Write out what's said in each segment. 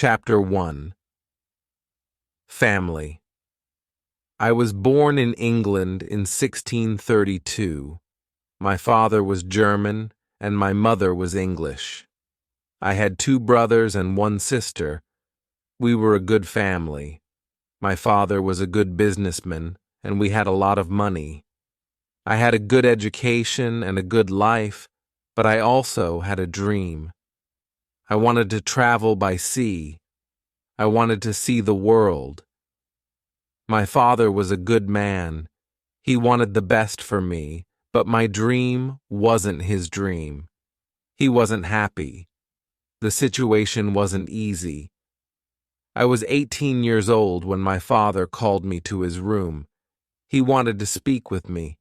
Chapter 1. Family. I was born in England in 1632. My father was German and my mother was English. I had 2 brothers and 1 sister. We were a good family. My father was a good businessman and we had a lot of money. I had a good education and a good life, but I also had a dream. I wanted to travel by sea. I wanted to see the world. My father was a good man. He wanted the best for me, but my dream wasn't his dream. He wasn't happy. The situation wasn't easy. I was 18 years old when my father called me to his room. He wanted to speak with me.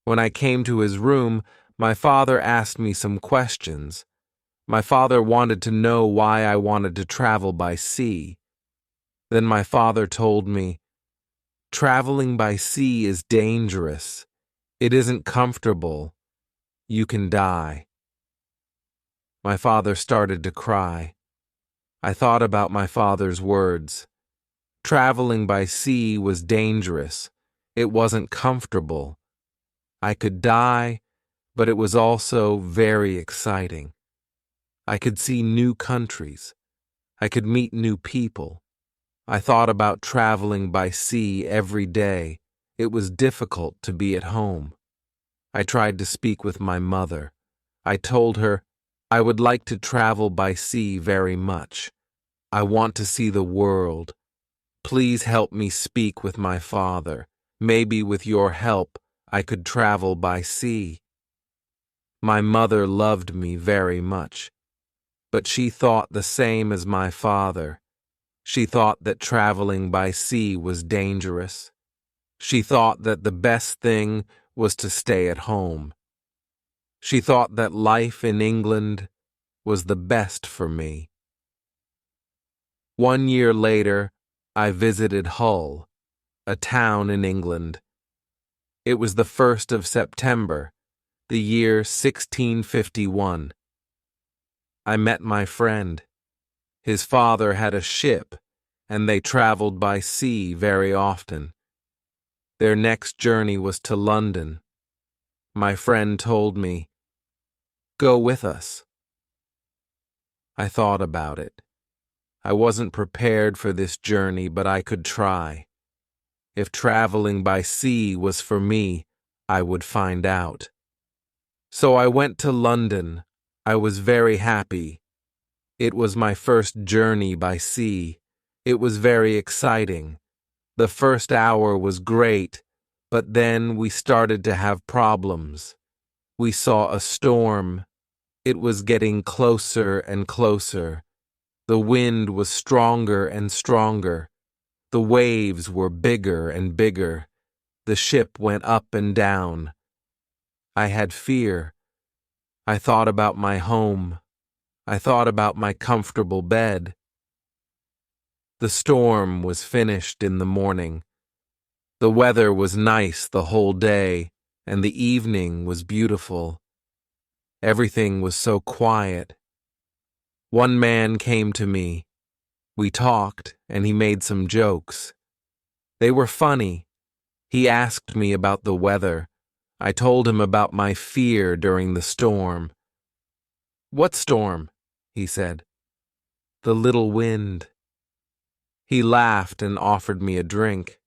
When I came to his room, my father asked me some questions. My father wanted to know why I wanted to travel by sea. Then my father told me, "Traveling by sea is dangerous. It isn't comfortable. You can die." My father started to cry. I thought about my father's words. Traveling by sea was dangerous. It wasn't comfortable. I could die, but it was also very exciting. I could see new countries. I could meet new people. I thought about traveling by sea every day. It was difficult to be at home. I tried to speak with my mother. I told her, "I would like to travel by sea very much. I want to see the world. Please help me speak with my father. Maybe with your help, I could travel by sea." My mother loved me very much, but she thought the same as my father. She thought that traveling by sea was dangerous. She thought that the best thing was to stay at home. She thought that life in England was the best for me. 1 year later, I visited Hull, a town in England. It was the 1st of September, the year 1651. I met my friend. His father had a ship, and they traveled by sea very often. Their next journey was to London. My friend told me, "Go with us." I thought about it. I wasn't prepared for this journey, but I could try. If traveling by sea was for me, I would find out. So I went to London. I was very happy. It was my first journey by sea. It was very exciting. The first hour was great, but then we started to have problems. We saw a storm. It was getting closer and closer. The wind was stronger and stronger. The waves were bigger and bigger. The ship went up and down. I had fear. I thought about my home. I thought about my comfortable bed. The storm was finished in the morning. The weather was nice the whole day, and the evening was beautiful. Everything was so quiet. One man came to me. We talked, and he made some jokes. They were funny. He asked me about the weather. I told him about my fear during the storm. "What storm?" he said. "The little wind." He laughed and offered me a drink.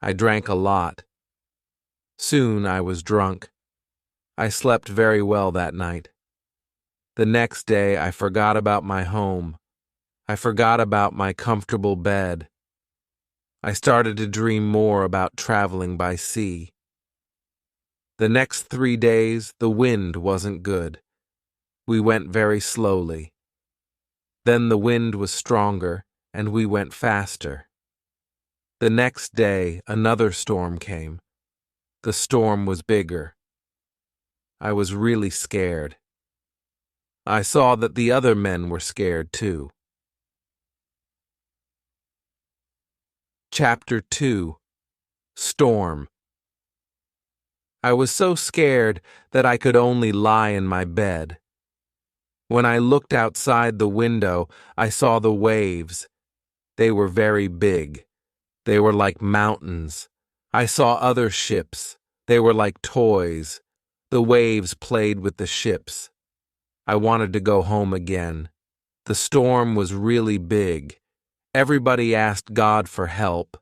I drank a lot. Soon I was drunk. I slept very well that night. The next day I forgot about my home. I forgot about my comfortable bed. I started to dream more about traveling by sea. The next 3 days the wind wasn't good. We went very slowly. Then the wind was stronger and we went faster. The next day another storm came. The storm was bigger. I was really scared. I saw that the other men were scared too. Chapter 2. Storm. I was so scared that I could only lie in my bed. When I looked outside the window, I saw the waves. They were very big. They were like mountains. I saw other ships. They were like toys. The waves played with the ships. I wanted to go home again. The storm was really big. Everybody asked God for help.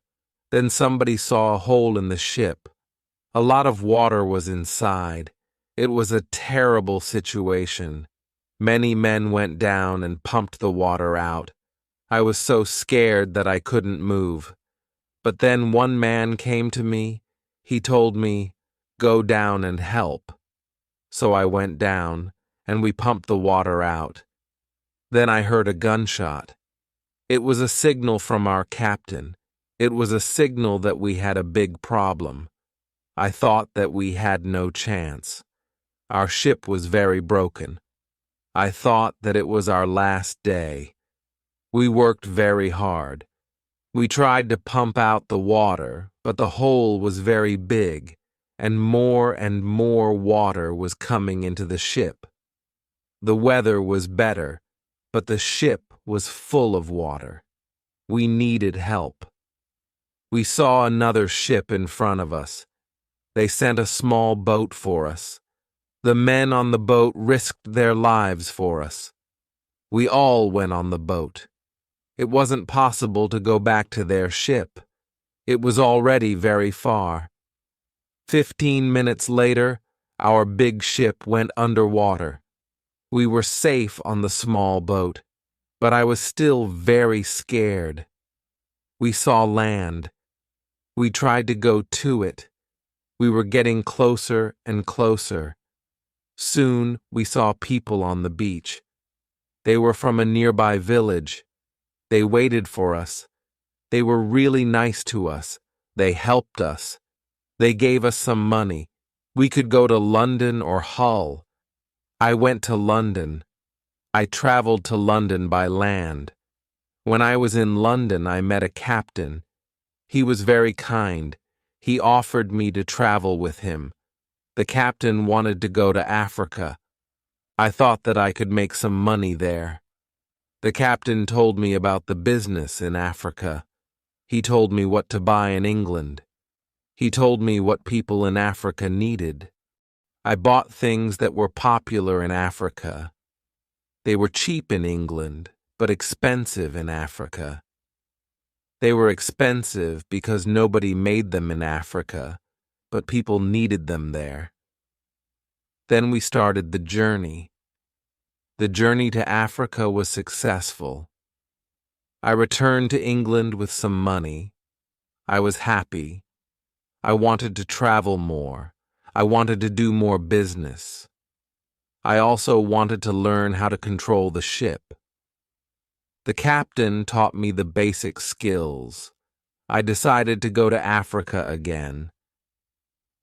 Then somebody saw a hole in the ship. A lot of water was inside. It was a terrible situation. Many men went down and pumped the water out. I was so scared that I couldn't move. But then one man came to me. He told me, "Go down and help." So I went down, and we pumped the water out. Then I heard a gunshot. It was a signal from our captain. It was a signal that we had a big problem. I thought that we had no chance. Our ship was very broken. I thought that it was our last day. We worked very hard. We tried to pump out the water, but the hole was very big, and more water was coming into the ship. The weather was better, but the ship was full of water. We needed help. We saw another ship in front of us. They sent a small boat for us. The men on the boat risked their lives for us. We all went on the boat. It wasn't possible to go back to their ship. It was already very far. 15 minutes later, our big ship went underwater. We were safe on the small boat, but I was still very scared. We saw land. We tried to go to it. We were getting closer and closer. Soon we saw people on the beach. They were from a nearby village. They waited for us. They were really nice to us. They helped us. They gave us some money. We could go to London or Hull. I went to London. I traveled to London by land. When I was in London, I met a captain. He was very kind. He offered me to travel with him. The captain wanted to go to Africa. I thought that I could make some money there. The captain told me about the business in Africa. He told me what to buy in England. He told me what people in Africa needed. I bought things that were popular in Africa. They were cheap in England, but expensive in Africa. They were expensive because nobody made them in Africa, but people needed them there. Then we started the journey. The journey to Africa was successful. I returned to England with some money. I was happy. I wanted to travel more. I wanted to do more business. I also wanted to learn how to control the ship. The captain taught me the basic skills. I decided to go to Africa again.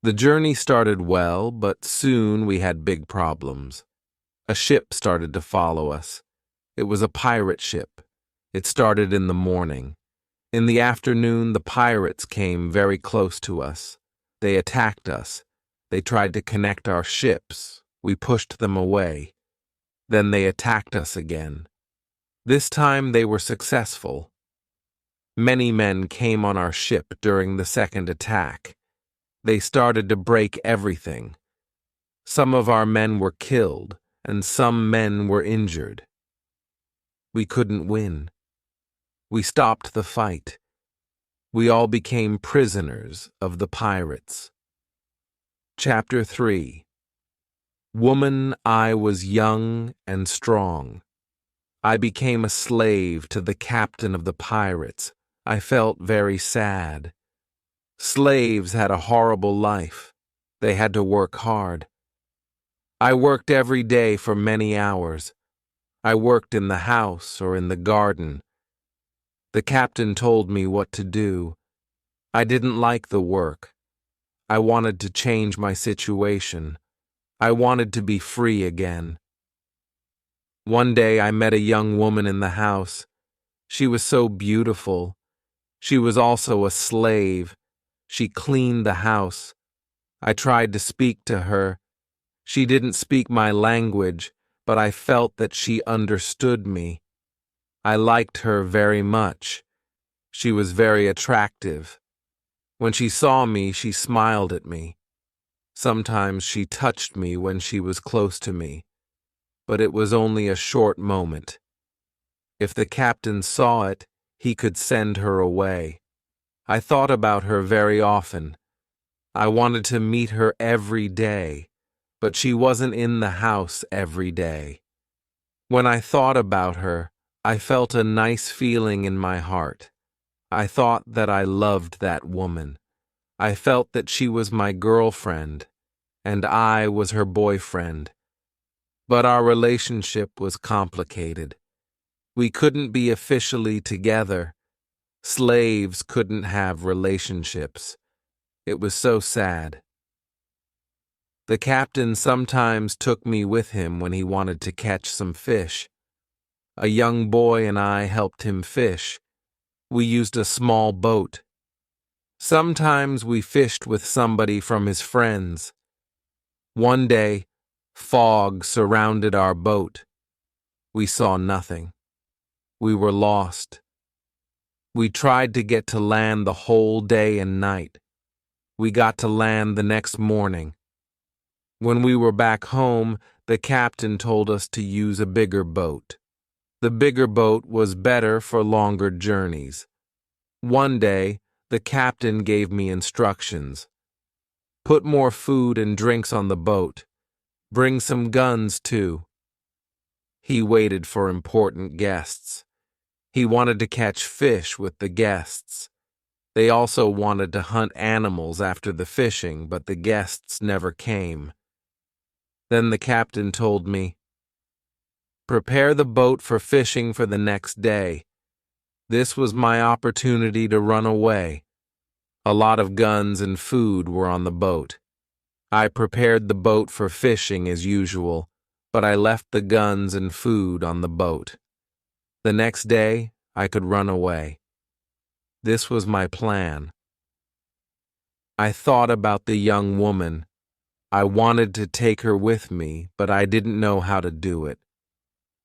The journey started well, but soon we had big problems. A ship started to follow us. It was a pirate ship. It started in the morning. In the afternoon, the pirates came very close to us. They attacked us. They tried to connect our ships. We pushed them away. Then they attacked us again. This time they were successful. Many men came on our ship during the second attack. They started to break everything. Some of our men were killed, and some men were injured. We couldn't win. We stopped the fight. We all became prisoners of the pirates. Chapter 3. Woman, I was young and strong. I became a slave to the captain of the pirates. I felt very sad. Slaves had a horrible life. They had to work hard. I worked every day for many hours. I worked in the house or in the garden. The captain told me what to do. I didn't like the work. I wanted to change my situation. I wanted to be free again. One day I met a young woman in the house. She was so beautiful. She was also a slave. She cleaned the house. I tried to speak to her. She didn't speak my language, but I felt that she understood me. I liked her very much. She was very attractive. When she saw me, she smiled at me. Sometimes she touched me when she was close to me, but it was only a short moment. If the captain saw it, he could send her away. I thought about her very often. I wanted to meet her every day, but she wasn't in the house every day. When I thought about her, I felt a nice feeling in my heart. I thought that I loved that woman. I felt that she was my girlfriend, and I was her boyfriend. But our relationship was complicated. We couldn't be officially together. Slaves couldn't have relationships. It was so sad. The captain sometimes took me with him when he wanted to catch some fish. A young boy and I helped him fish. We used a small boat. Sometimes we fished with somebody from his friends. One day, fog surrounded our boat. We saw nothing. We were lost. We tried to get to land the whole day and night. We got to land the next morning. When we were back home, the captain told us to use a bigger boat. The bigger boat was better for longer journeys. One day, the captain gave me instructions. Put more food and drinks on the boat. Bring some guns, too. He waited for important guests. He wanted to catch fish with the guests. They also wanted to hunt animals after the fishing, but the guests never came. Then the captain told me, "Prepare the boat for fishing for the next day." This was my opportunity to run away. A lot of guns and food were on the boat. I prepared the boat for fishing as usual, but I left the guns and food on the boat. The next day, I could run away. This was my plan. I thought about the young woman. I wanted to take her with me, but I didn't know how to do it.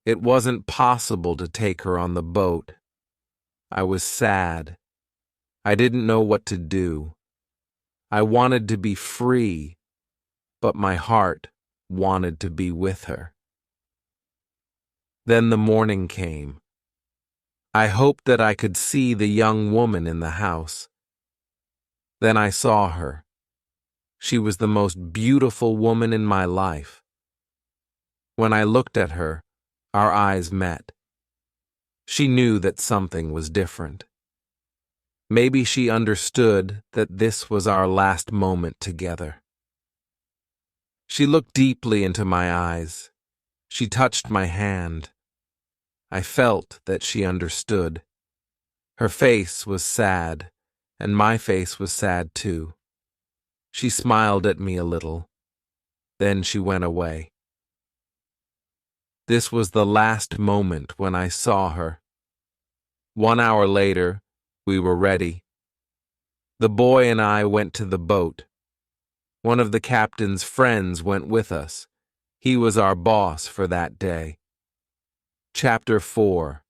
It wasn't possible to take her on the boat. I was sad. I didn't know what to do. I wanted to be free, but my heart wanted to be with her. Then the morning came. I hoped that I could see the young woman in the house. Then I saw her. She was the most beautiful woman in my life. When I looked at her, our eyes met. She knew that something was different. Maybe she understood that this was our last moment together. She looked deeply into my eyes. She touched my hand. I felt that she understood. Her face was sad, and my face was sad too. She smiled at me a little. Then she went away. This was the last moment when I saw her. 1 hour later, we were ready. The boy and I went to the boat. One of the captain's friends went with us. He was our boss for that day. Chapter 4.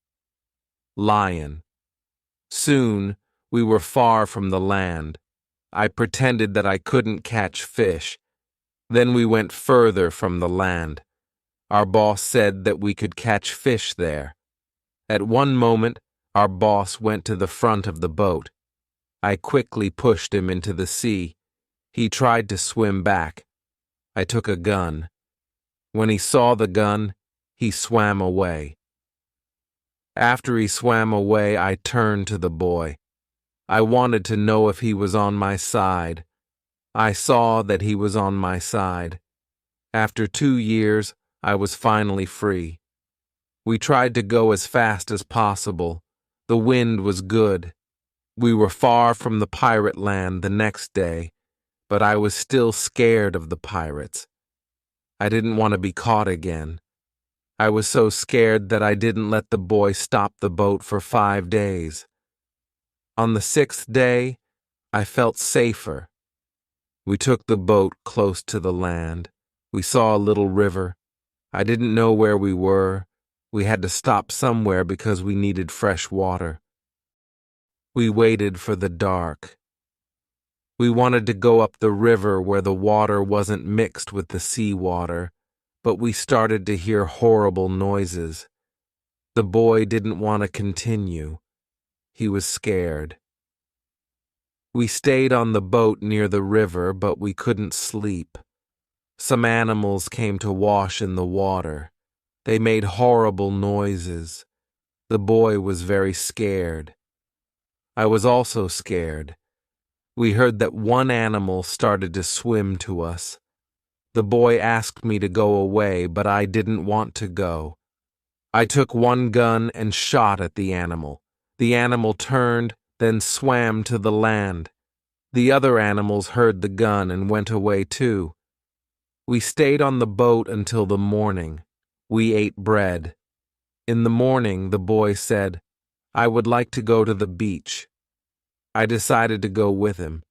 Lion. Soon, we were far from the land. I pretended that I couldn't catch fish. Then we went further from the land. Our boss said that we could catch fish there. At one moment, our boss went to the front of the boat. I quickly pushed him into the sea. He tried to swim back. I took a gun. When he saw the gun, he swam away. After he swam away, I turned to the boy. I wanted to know if he was on my side. I saw that he was on my side. After 2 years, I was finally free. We tried to go as fast as possible. The wind was good. We were far from the pirate land the next day, but I was still scared of the pirates. I didn't want to be caught again. I was so scared that I didn't let the boy stop the boat for 5 days. On the 6th day, I felt safer. We took the boat close to the land. We saw a little river. I didn't know where we were. We had to stop somewhere because we needed fresh water. We waited for the dark. We wanted to go up the river where the water wasn't mixed with the seawater, but we started to hear horrible noises. The boy didn't want to continue. He was scared. We stayed on the boat near the river, but we couldn't sleep. Some animals came to wash in the water. They made horrible noises. The boy was very scared. I was also scared. We heard that one animal started to swim to us. The boy asked me to go away, but I didn't want to go. I took one gun and shot at the animal. The animal turned, then swam to the land. The other animals heard the gun and went away too. We stayed on the boat until the morning. We ate bread. In the morning, the boy said, "I would like to go to the beach." I decided to go with him.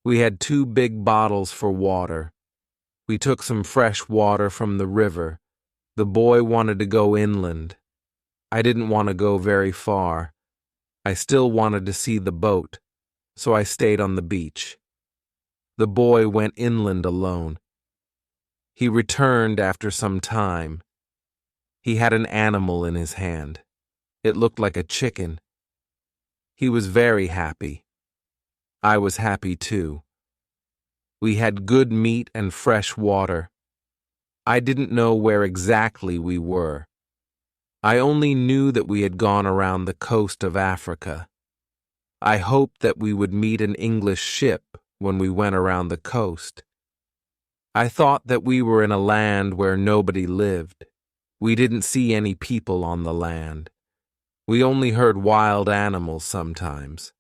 We had 2 big bottles for water. We took some fresh water from the river. The boy wanted to go inland. I didn't want to go very far. I still wanted to see the boat, so I stayed on the beach. The boy went inland alone. He returned after some time. He had an animal in his hand. It looked like a chicken. He was very happy. I was happy too. We had good meat and fresh water. I didn't know where exactly we were. I only knew that we had gone around the coast of Africa. I hoped that we would meet an English ship when we went around the coast. I thought that we were in a land where nobody lived. We didn't see any people on the land. We only heard wild animals sometimes.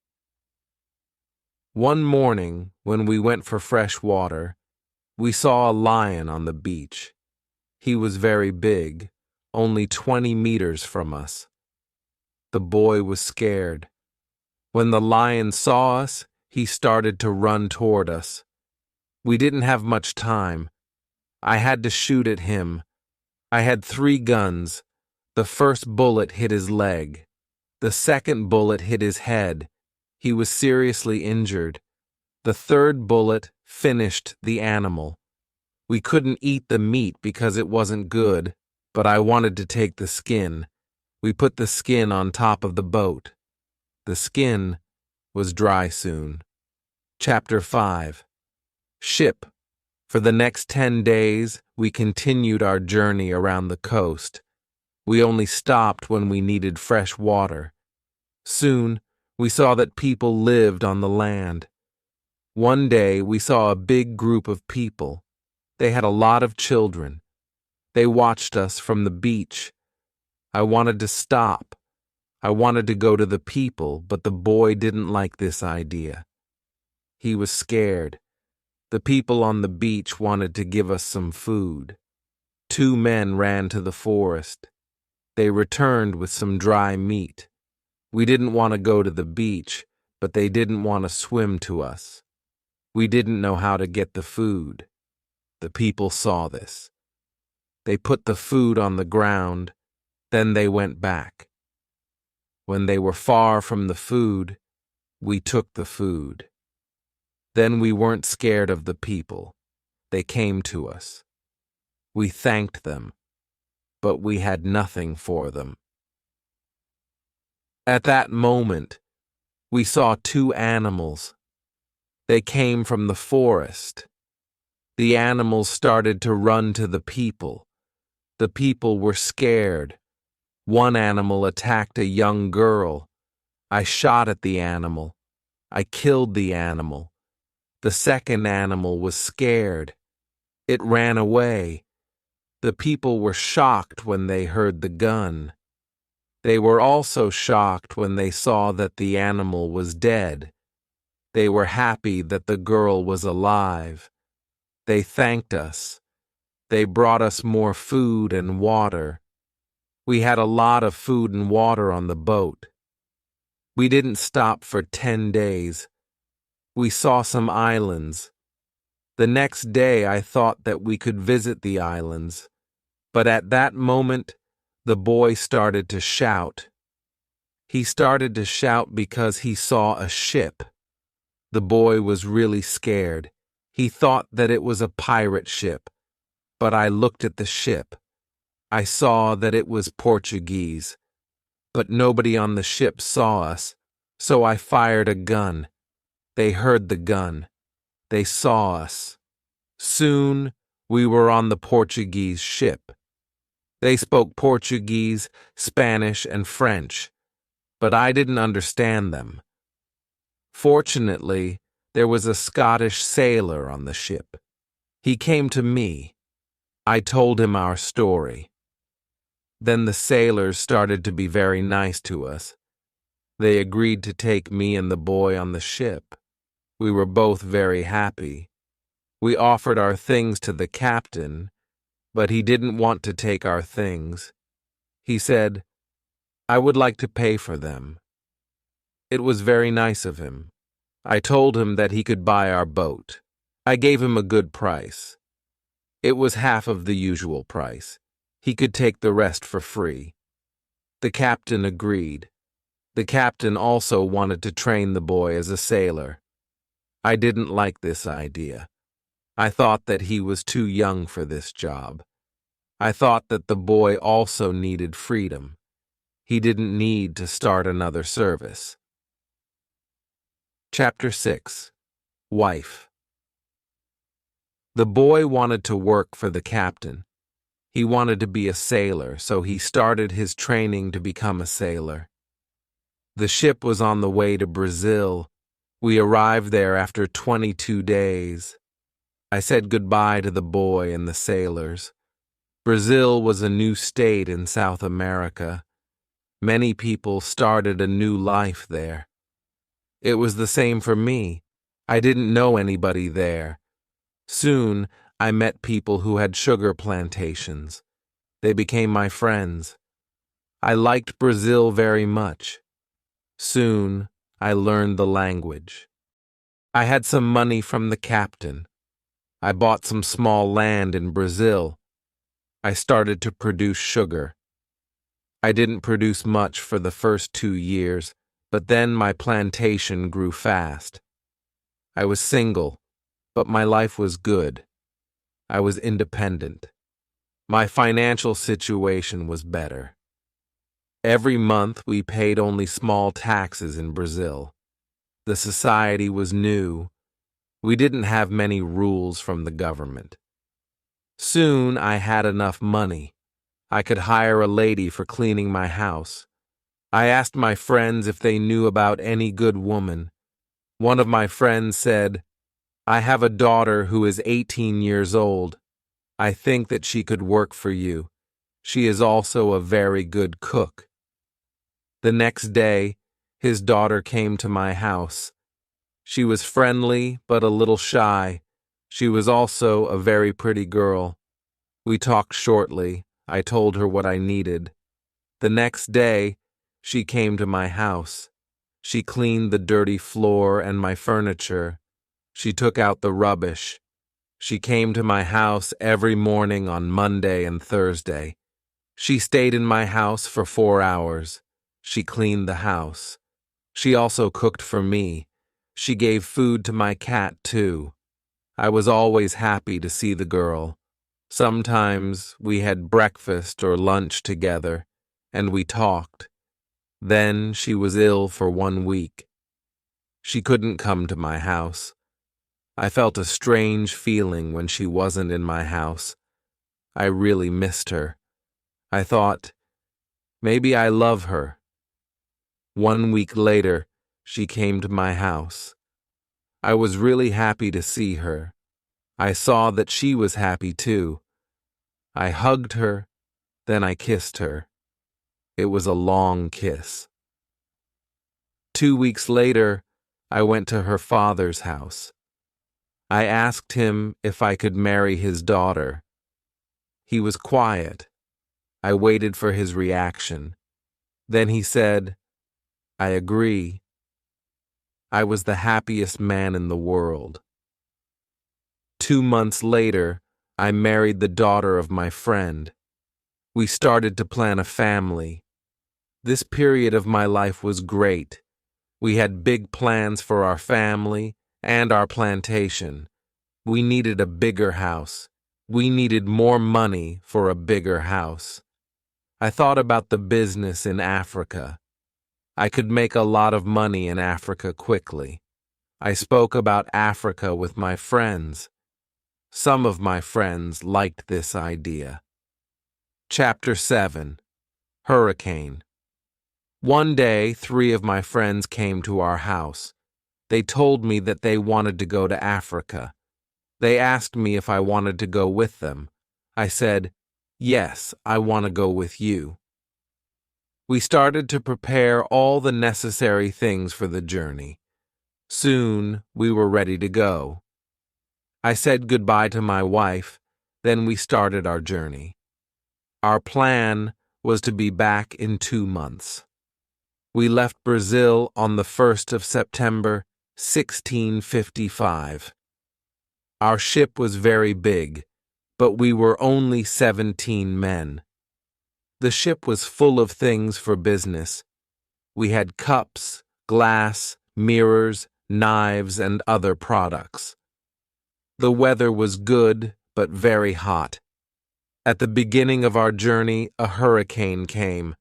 One morning, when we went for fresh water, we saw a lion on the beach. He was very big, only 20 meters from us. The boy was scared. When the lion saw us, he started to run toward us. We didn't have much time. I had to shoot at him. I had 3 guns. The first bullet hit his leg. The second bullet hit his head. He was seriously injured. The third bullet finished the animal. We couldn't eat the meat because it wasn't good, but I wanted to take the skin. We put the skin on top of the boat. The skin was dry soon. Chapter 5. Ship. For the next 10 days, we continued our journey around the coast. We only stopped when we needed fresh water. Soon, we saw that people lived on the land. One day, we saw a big group of people. They had a lot of children. They watched us from the beach. I wanted to stop. I wanted to go to the people, but the boy didn't like this idea. He was scared. The people on the beach wanted to give us some food. 2 men ran to the forest. They returned with some dry meat. We didn't want to go to the beach, but they didn't want to swim to us. We didn't know how to get the food. The people saw this. They put the food on the ground, then they went back. When they were far from the food, we took the food. Then we weren't scared of the people. They came to us. We thanked them, but we had nothing for them. At that moment, we saw 2 animals. They came from the forest. The animals started to run to the people. The people were scared. One animal attacked a young girl. I shot at the animal. I killed the animal. The second animal was scared. It ran away. The people were shocked when they heard the gun. They were also shocked when they saw that the animal was dead. They were happy that the girl was alive. They thanked us. They brought us more food and water. We had a lot of food and water on the boat. We didn't stop for 10 days. We saw some islands. The next day I thought that we could visit the islands, But at that moment, the boy started to shout. He started to shout because he saw a ship. The boy was really scared. He thought that it was a pirate ship, but I looked at the ship. I saw that it was Portuguese, but nobody on the ship saw us, so I fired a gun. They heard the gun. They saw us. Soon, we were on the Portuguese ship. They spoke Portuguese, Spanish, and French, but I didn't understand them. Fortunately, there was a Scottish sailor on the ship. He came to me. I told him our story. Then the sailors started to be very nice to us. They agreed to take me and the boy on the ship. We were both very happy. We offered our things to the captain, but he didn't want to take our things. He said, "I would like to pay for them." It was very nice of him. I told him that he could buy our boat. I gave him a good price. It was half of the usual price. He could take the rest for free. The captain agreed. The captain also wanted to train the boy as a sailor. I didn't like this idea. I thought that he was too young for this job. I thought that the boy also needed freedom. He didn't need to start another service. Chapter 6. Wife. The boy wanted to work for the captain. He wanted to be a sailor, so he started his training to become a sailor. The ship was on the way to Brazil. We arrived there after 22 days. I said goodbye to the boy and the sailors. Brazil was a new state in South America. Many people started a new life there. It was the same for me. I didn't know anybody there. Soon, I met people who had sugar plantations. They became my friends. I liked Brazil very much. Soon, I learned the language. I had some money from the captain. I bought some small land in Brazil. I started to produce sugar. I didn't produce much for the first 2 years, but then my plantation grew fast. I was single, but my life was good. I was independent. My financial situation was better. Every month we paid only small taxes in Brazil. The society was new. We didn't have many rules from the government. Soon I had enough money. I could hire a lady for cleaning my house. I asked my friends if they knew about any good woman. One of my friends said, "I have a daughter who is 18 years old. I think that she could work for you. She is also a very good cook." The next day, his daughter came to my house. She was friendly but a little shy. She was also a very pretty girl. We talked shortly. I told her what I needed. The next day, she came to my house. She cleaned the dirty floor and my furniture. She took out the rubbish. She came to my house every morning on Monday and Thursday. She stayed in my house for 4 hours. She cleaned the house. She also cooked for me. She gave food to my cat, too. I was always happy to see the girl. Sometimes we had breakfast or lunch together, and we talked. Then she was ill for 1 week. She couldn't come to my house. I felt a strange feeling when she wasn't in my house. I really missed her. I thought, maybe I love her. 1 week later, she came to my house. I was really happy to see her. I saw that she was happy too. I hugged her, then I kissed her. It was a long kiss. 2 weeks later, I went to her father's house. I asked him if I could marry his daughter. He was quiet. I waited for his reaction. Then he said, "I agree." I was the happiest man in the world. 2 months later, I married the daughter of my friend. We started to plan a family. This period of my life was great. We had big plans for our family and our plantation. We needed a bigger house. We needed more money for a bigger house. I thought about the business in Africa. I could make a lot of money in Africa quickly. I spoke about Africa with my friends. Some of my friends liked this idea. Chapter 7. Hurricane. One day, 3 of my friends came to our house. They told me that they wanted to go to Africa. They asked me if I wanted to go with them. I said, "Yes, I want to go with you." We started to prepare all the necessary things for the journey. Soon, we were ready to go. I said goodbye to my wife, then we started our journey. Our plan was to be back in 2 months. We left Brazil on the 1st of September, 1655. Our ship was very big, but we were only 17 men. The ship was full of things for business. We had cups, glass, mirrors, knives, and other products. The weather was good, but very hot. At the beginning of our journey, a hurricane came.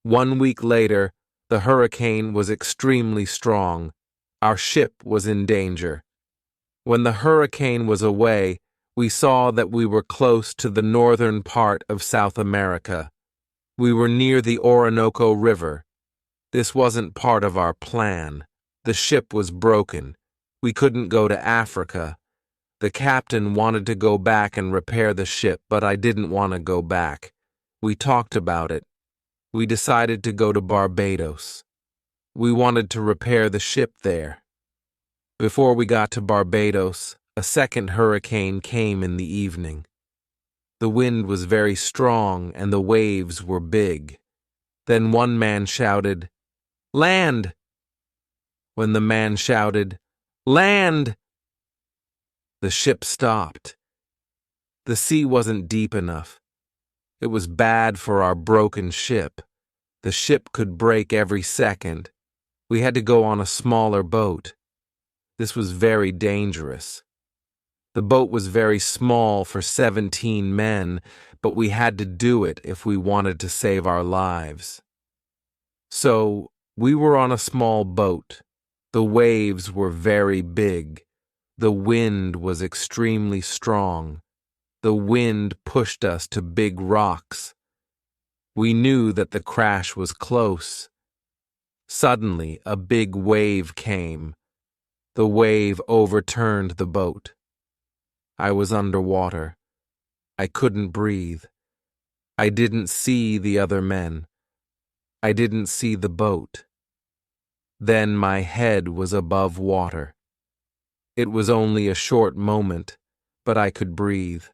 1 week later, the hurricane was extremely strong. Our ship was in danger. When the hurricane was away, we saw that we were close to the northern part of South America. We were near the Orinoco River. This wasn't part of our plan. The ship was broken. We couldn't go to Africa. The captain wanted to go back and repair the ship, but I didn't want to go back. We talked about it. We decided to go to Barbados. We wanted to repair the ship there. Before we got to Barbados, a second hurricane came in the evening. The wind was very strong and the waves were big. Then one man shouted, "Land!" When the man shouted, "Land!" the ship stopped. The sea wasn't deep enough. It was bad for our broken ship. The ship could break every second. We had to go on a smaller boat. This was very dangerous. The boat was very small for 17 men, but we had to do it if we wanted to save our lives. So, we were on a small boat. The waves were very big. The wind was extremely strong. The wind pushed us to big rocks. We knew that the crash was close. Suddenly, a big wave came. The wave overturned the boat. I was underwater. I couldn't breathe. I didn't see the other men. I didn't see the boat. Then my head was above water. It was only a short moment, but I could breathe.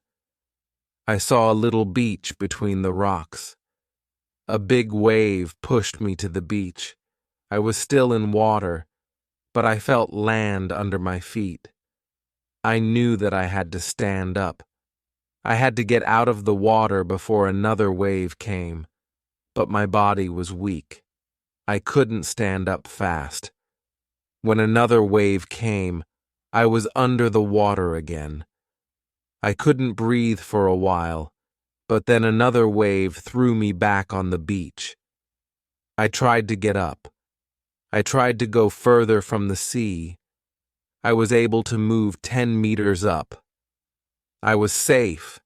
I saw a little beach between the rocks. A big wave pushed me to the beach. I was still in water, but I felt land under my feet. I knew that I had to stand up. I had to get out of the water before another wave came, but my body was weak. I couldn't stand up fast. When another wave came, I was under the water again. I couldn't breathe for a while, but then another wave threw me back on the beach. I tried to get up. I tried to go further from the sea. I was able to move 10 meters up. I was safe,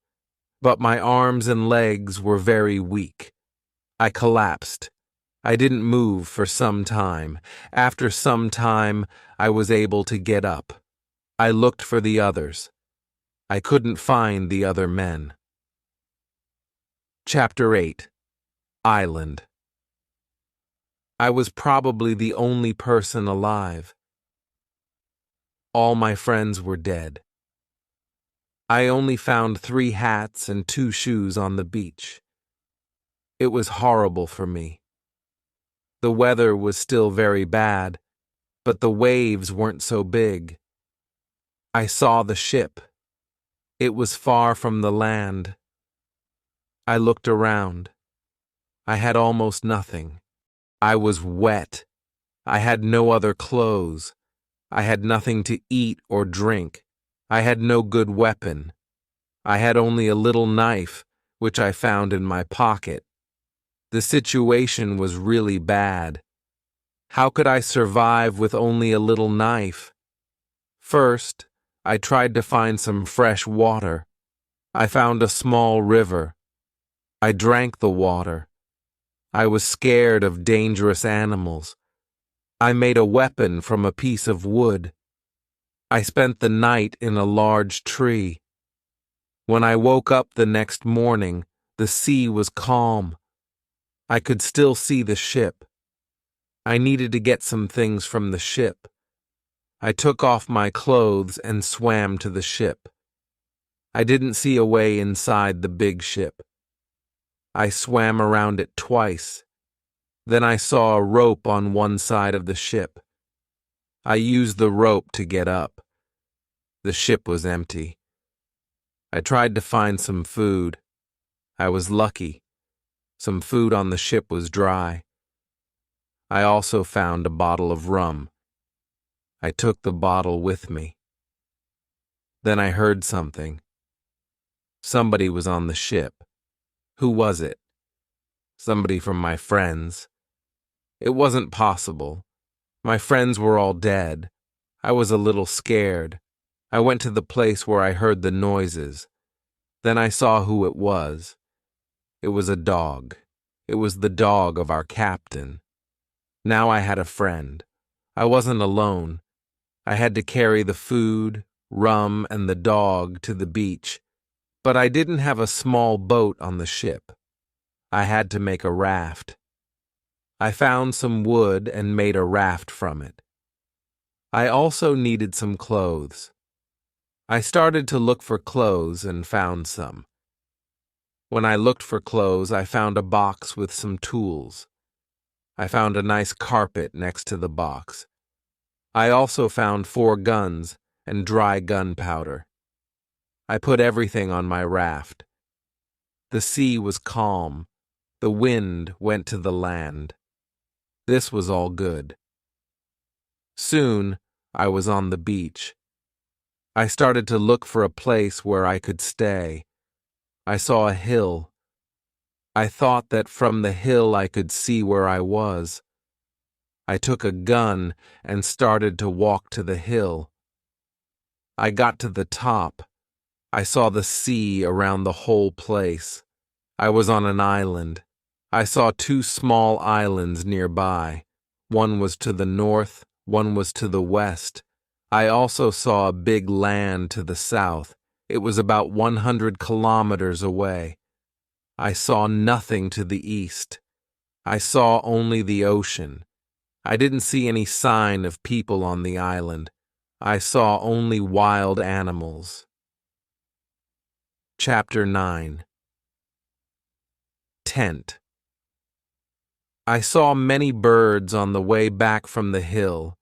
but my arms and legs were very weak. I collapsed. I didn't move for some time. After some time, I was able to get up. I looked for the others. I couldn't find the other men. Chapter 8. Island. I was probably the only person alive. All my friends were dead. I only found 3 hats and 2 shoes on the beach. It was horrible for me. The weather was still very bad, but the waves weren't so big. I saw the ship. It was far from the land. I looked around. I had almost nothing. I was wet. I had no other clothes. I had nothing to eat or drink. I had no good weapon. I had only a little knife, which I found in my pocket. The situation was really bad. How could I survive with only a little knife? First, I tried to find some fresh water. I found a small river. I drank the water. I was scared of dangerous animals. I made a weapon from a piece of wood. I spent the night in a large tree. When I woke up the next morning, the sea was calm. I could still see the ship. I needed to get some things from the ship. I took off my clothes and swam to the ship. I didn't see a way inside the big ship. I swam around it twice. Then I saw a rope on one side of the ship. I used the rope to get up. The ship was empty. I tried to find some food. I was lucky. Some food on the ship was dry. I also found a bottle of rum. I took the bottle with me. Then I heard something. Somebody was on the ship. Who was it? Somebody from my friends. It wasn't possible. My friends were all dead. I was a little scared. I went to the place where I heard the noises. Then I saw who it was. It was a dog. It was the dog of our captain. Now I had a friend. I wasn't alone. I had to carry the food, rum, and the dog to the beach. But I didn't have a small boat on the ship. I had to make a raft. I found some wood and made a raft from it. I also needed some clothes. I started to look for clothes and found some. When I looked for clothes, I found a box with some tools. I found a nice carpet next to the box. I also found 4 guns and dry gunpowder. I put everything on my raft. The sea was calm. The wind went to the land. This was all good. Soon, I was on the beach. I started to look for a place where I could stay. I saw a hill. I thought that from the hill I could see where I was. I took a gun and started to walk to the hill. I got to the top. I saw the sea around the whole place. I was on an island. I saw 2 small islands nearby. One was to the north, one was to the west. I also saw a big land to the south. It was about 100 kilometers away. I saw nothing to the east. I saw only the ocean. I didn't see any sign of people on the island. I saw only wild animals. Chapter 9. Tent. I saw many birds on the way back from the hill,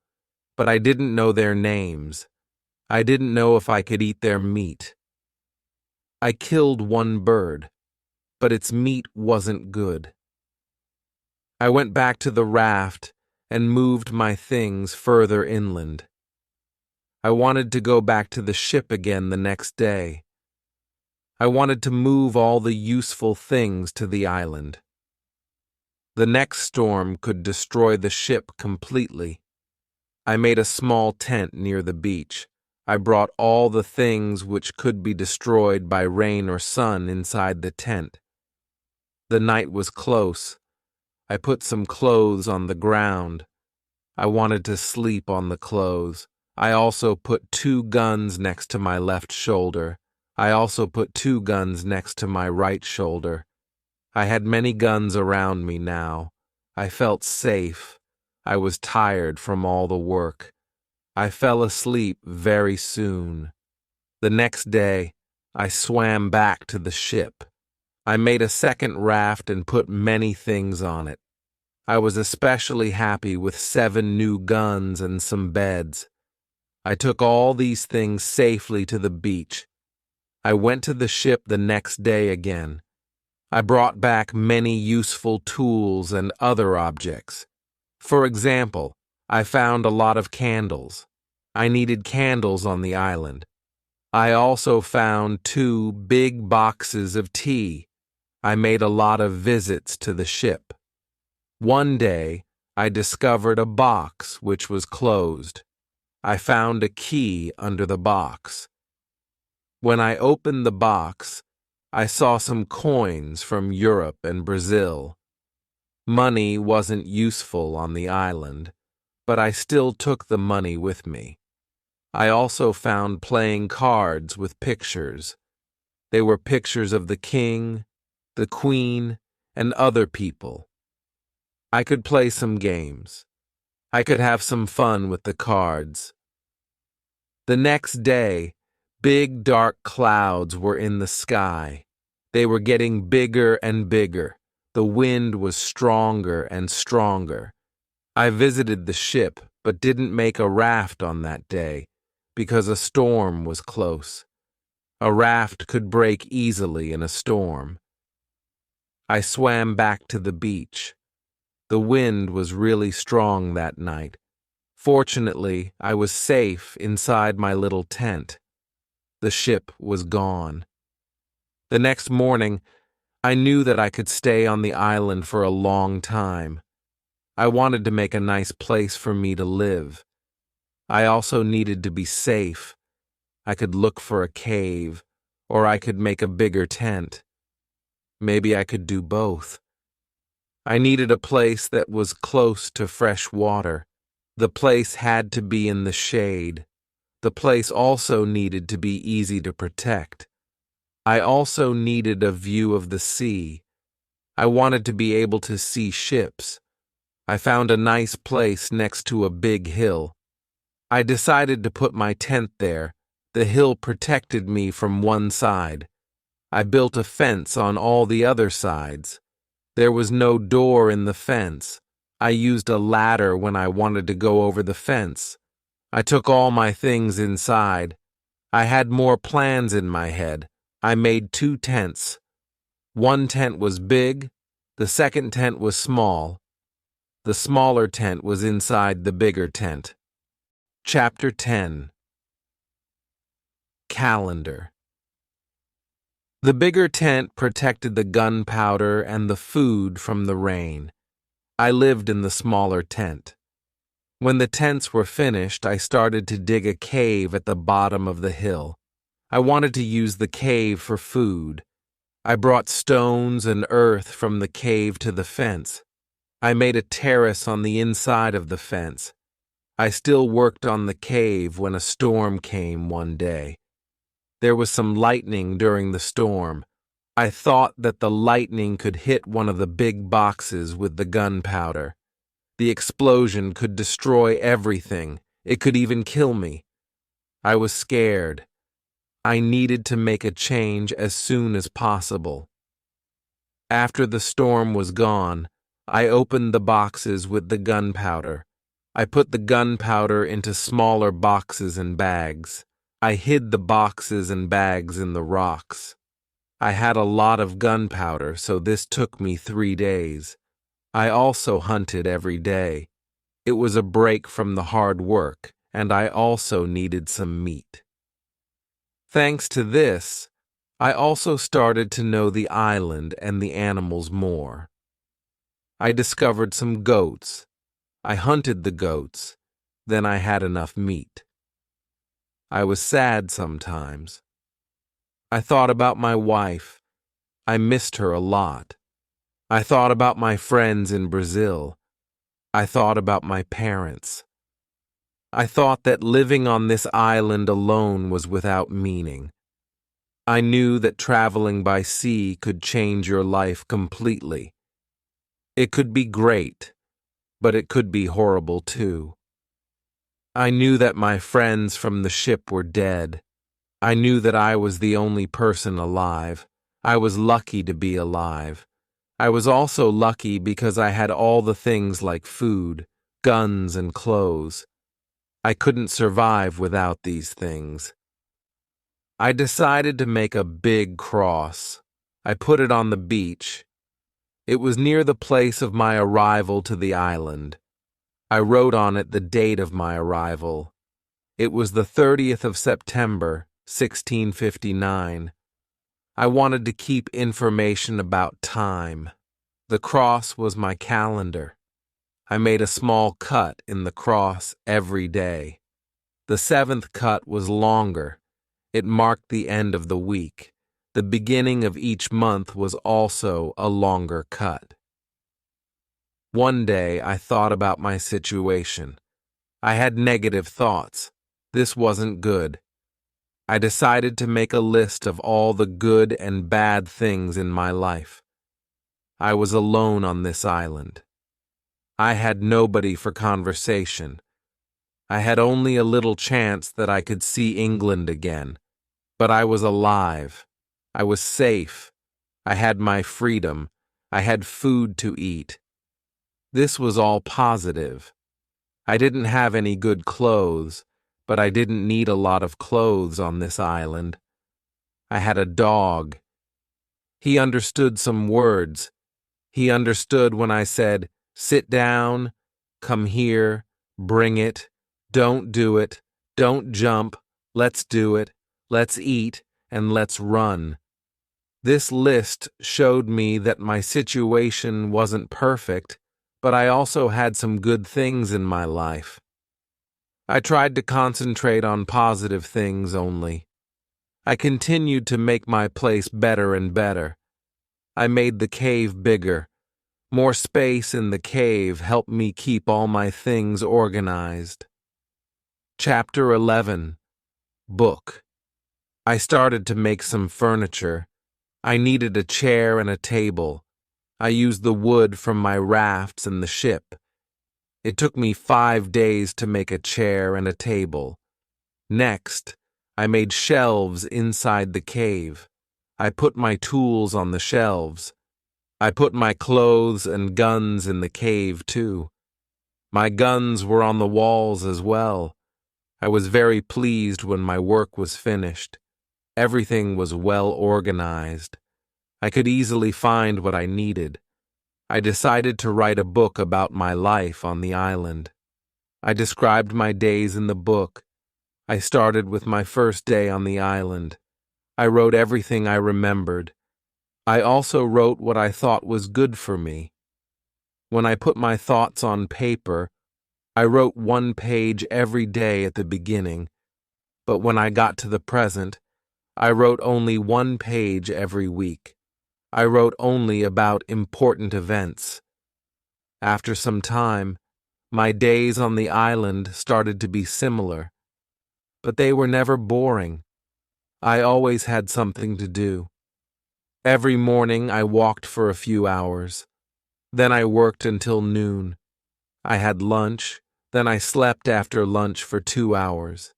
but I didn't know their names. I didn't know if I could eat their meat. I killed one bird, but its meat wasn't good. I went back to the raft and moved my things further inland. I wanted to go back to the ship again the next day. I wanted to move all the useful things to the island. The next storm could destroy the ship completely. I made a small tent near the beach. I brought all the things which could be destroyed by rain or sun inside the tent. The night was close. I put some clothes on the ground. I wanted to sleep on the clothes. I also put 2 guns next to my left shoulder. I also put 2 guns next to my right shoulder. I had many guns around me now. I felt safe. I was tired from all the work. I fell asleep very soon. The next day, I swam back to the ship. I made a second raft and put many things on it. I was especially happy with 7 new guns and some beds. I took all these things safely to the beach. I went to the ship the next day again. I brought back many useful tools and other objects. For example, I found a lot of candles. I needed candles on the island. I also found 2 big boxes of tea. I made a lot of visits to the ship. One day, I discovered a box which was closed. I found a key under the box. When I opened the box, I saw some coins from Europe and Brazil. Money wasn't useful on the island, but I still took the money with me. I also found playing cards with pictures. They were pictures of the king, the queen, and other people. I could play some games. I could have some fun with the cards. The next day, big dark clouds were in the sky. They were getting bigger and bigger. The wind was stronger and stronger. I visited the ship, but didn't make a raft on that day, because a storm was close. A raft could break easily in a storm. I swam back to the beach. The wind was really strong that night. Fortunately, I was safe inside my little tent. The ship was gone. The next morning, I knew that I could stay on the island for a long time. I wanted to make a nice place for me to live. I also needed to be safe. I could look for a cave, or I could make a bigger tent. Maybe I could do both. I needed a place that was close to fresh water. The place had to be in the shade. The place also needed to be easy to protect. I also needed a view of the sea. I wanted to be able to see ships. I found a nice place next to a big hill. I decided to put my tent there. The hill protected me from one side. I built a fence on all the other sides. There was no door in the fence. I used a ladder when I wanted to go over the fence. I took all my things inside. I had more plans in my head. I made 2 tents. One tent was big, the second tent was small. The smaller tent was inside the bigger tent. Chapter 10. Calendar. The bigger tent protected the gunpowder and the food from the rain. I lived in the smaller tent. When the tents were finished, I started to dig a cave at the bottom of the hill. I wanted to use the cave for food. I brought stones and earth from the cave to the fence. I made a terrace on the inside of the fence. I still worked on the cave when a storm came one day. There was some lightning during the storm. I thought that the lightning could hit one of the big boxes with the gunpowder. The explosion could destroy everything. It could even kill me. I was scared. I needed to make a change as soon as possible. After the storm was gone, I opened the boxes with the gunpowder. I put the gunpowder into smaller boxes and bags. I hid the boxes and bags in the rocks. I had a lot of gunpowder, so this took me 3 days. I also hunted every day. It was a break from the hard work, and I also needed some meat. Thanks to this, I also started to know the island and the animals more. I discovered some goats. I hunted the goats. Then I had enough meat. I was sad sometimes. I thought about my wife. I missed her a lot. I thought about my friends in Brazil. I thought about my parents. I thought that living on this island alone was without meaning. I knew that traveling by sea could change your life completely. It could be great, but it could be horrible too. I knew that my friends from the ship were dead. I knew that I was the only person alive. I was lucky to be alive. I was also lucky because I had all the things like food, guns, and clothes. I couldn't survive without these things. I decided to make a big cross. I put it on the beach. It was near the place of my arrival to the island. I wrote on it the date of my arrival. It was the 30th of September, 1659. I wanted to keep information about time. The cross was my calendar. I made a small cut in the cross every day. The seventh cut was longer. It marked the end of the week. The beginning of each month was also a longer cut. One day I thought about my situation. I had negative thoughts. This wasn't good. I decided to make a list of all the good and bad things in my life. I was alone on this island. I had nobody for conversation. I had only a little chance that I could see England again. But I was alive. I was safe. I had my freedom. I had food to eat. This was all positive. I didn't have any good clothes, but I didn't need a lot of clothes on this island. I had a dog. He understood some words. He understood when I said, "Sit down, come here, bring it, don't do it, don't jump, let's do it, let's eat, and let's run." This list showed me that my situation wasn't perfect, but I also had some good things in my life. I tried to concentrate on positive things only. I continued to make my place better and better. I made the cave bigger. More space in the cave helped me keep all my things organized. Chapter 11. Book. I started to make some furniture. I needed a chair and a table. I used the wood from my rafts and the ship. It took me 5 days to make a chair and a table. Next, I made shelves inside the cave. I put my tools on the shelves. I put my clothes and guns in the cave, too. My guns were on the walls as well. I was very pleased when my work was finished. Everything was well organized. I could easily find what I needed. I decided to write a book about my life on the island. I described my days in the book. I started with my first day on the island. I wrote everything I remembered. I also wrote what I thought was good for me. When I put my thoughts on paper, I wrote 1 page every day at the beginning, but when I got to the present, I wrote only 1 page every week. I wrote only about important events. After some time, my days on the island started to be similar, but they were never boring. I always had something to do. Every morning I walked for a few hours. Then I worked until noon. I had lunch. Then I slept after lunch for 2 hours.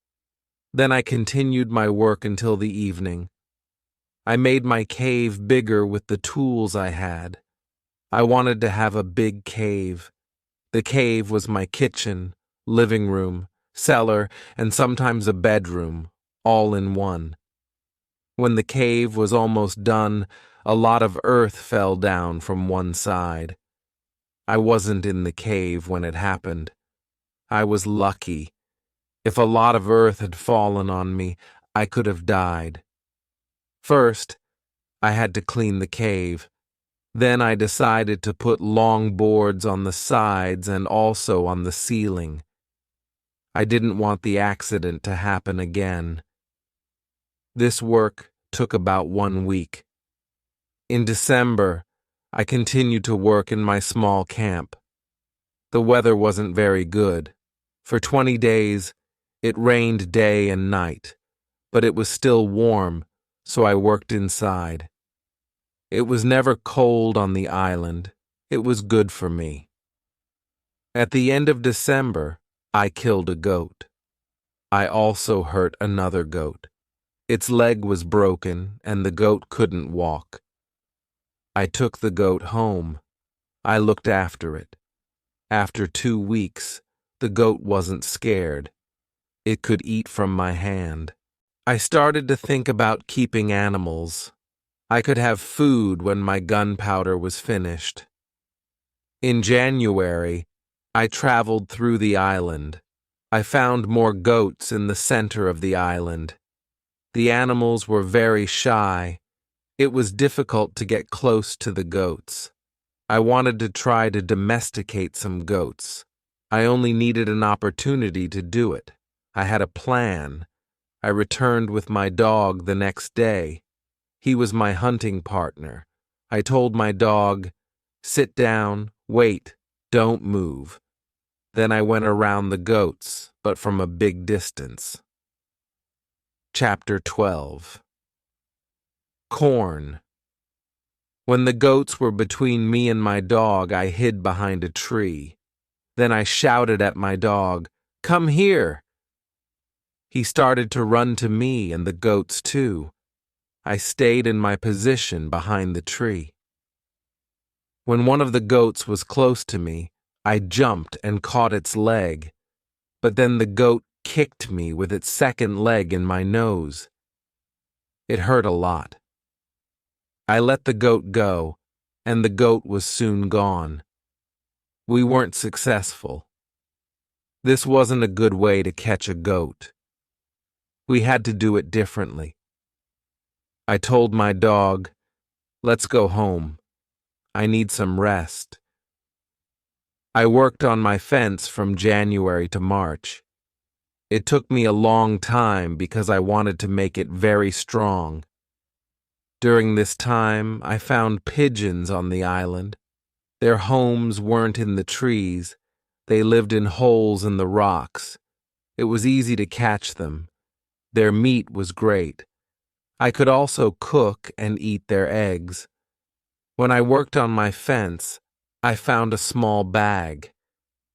Then I continued my work until the evening. I made my cave bigger with the tools I had. I wanted to have a big cave. The cave was my kitchen, living room, cellar, and sometimes a bedroom, all in one. When the cave was almost done, a lot of earth fell down from one side. I wasn't in the cave when it happened. I was lucky. If a lot of earth had fallen on me, I could have died. First, I had to clean the cave. Then I decided to put long boards on the sides and also on the ceiling. I didn't want the accident to happen again. This work took about 1 week. In December, I continued to work in my small camp. The weather wasn't very good. For 20 days, it rained day and night, but it was still warm, so I worked inside. It was never cold on the island. It was good for me. At the end of December, I killed a goat. I also hurt another goat. Its leg was broken, and the goat couldn't walk. I took the goat home. I looked after it. After 2 weeks, the goat wasn't scared. It could eat from my hand. I started to think about keeping animals. I could have food when my gunpowder was finished. In January, I traveled through the island. I found more goats in the center of the island. The animals were very shy. It was difficult to get close to the goats. I wanted to try to domesticate some goats. I only needed an opportunity to do it. I had a plan. I returned with my dog the next day. He was my hunting partner. I told my dog, "Sit down, wait, don't move." Then I went around the goats, but from a big distance. Chapter 12. Corn. When the goats were between me and my dog, I hid behind a tree. Then I shouted at my dog, "Come here!" He started to run to me and the goats too. I stayed in my position behind the tree. When one of the goats was close to me, I jumped and caught its leg, but then the goat kicked me with its second leg in my nose. It hurt a lot. I let the goat go, and the goat was soon gone. We weren't successful. This wasn't a good way to catch a goat. We had to do it differently. I told my dog, "Let's go home. I need some rest." I worked on my fence from January to March. It took me a long time because I wanted to make it very strong. During this time, I found pigeons on the island. Their homes weren't in the trees. They lived in holes in the rocks. It was easy to catch them. Their meat was great. I could also cook and eat their eggs. When I worked on my fence, I found a small bag.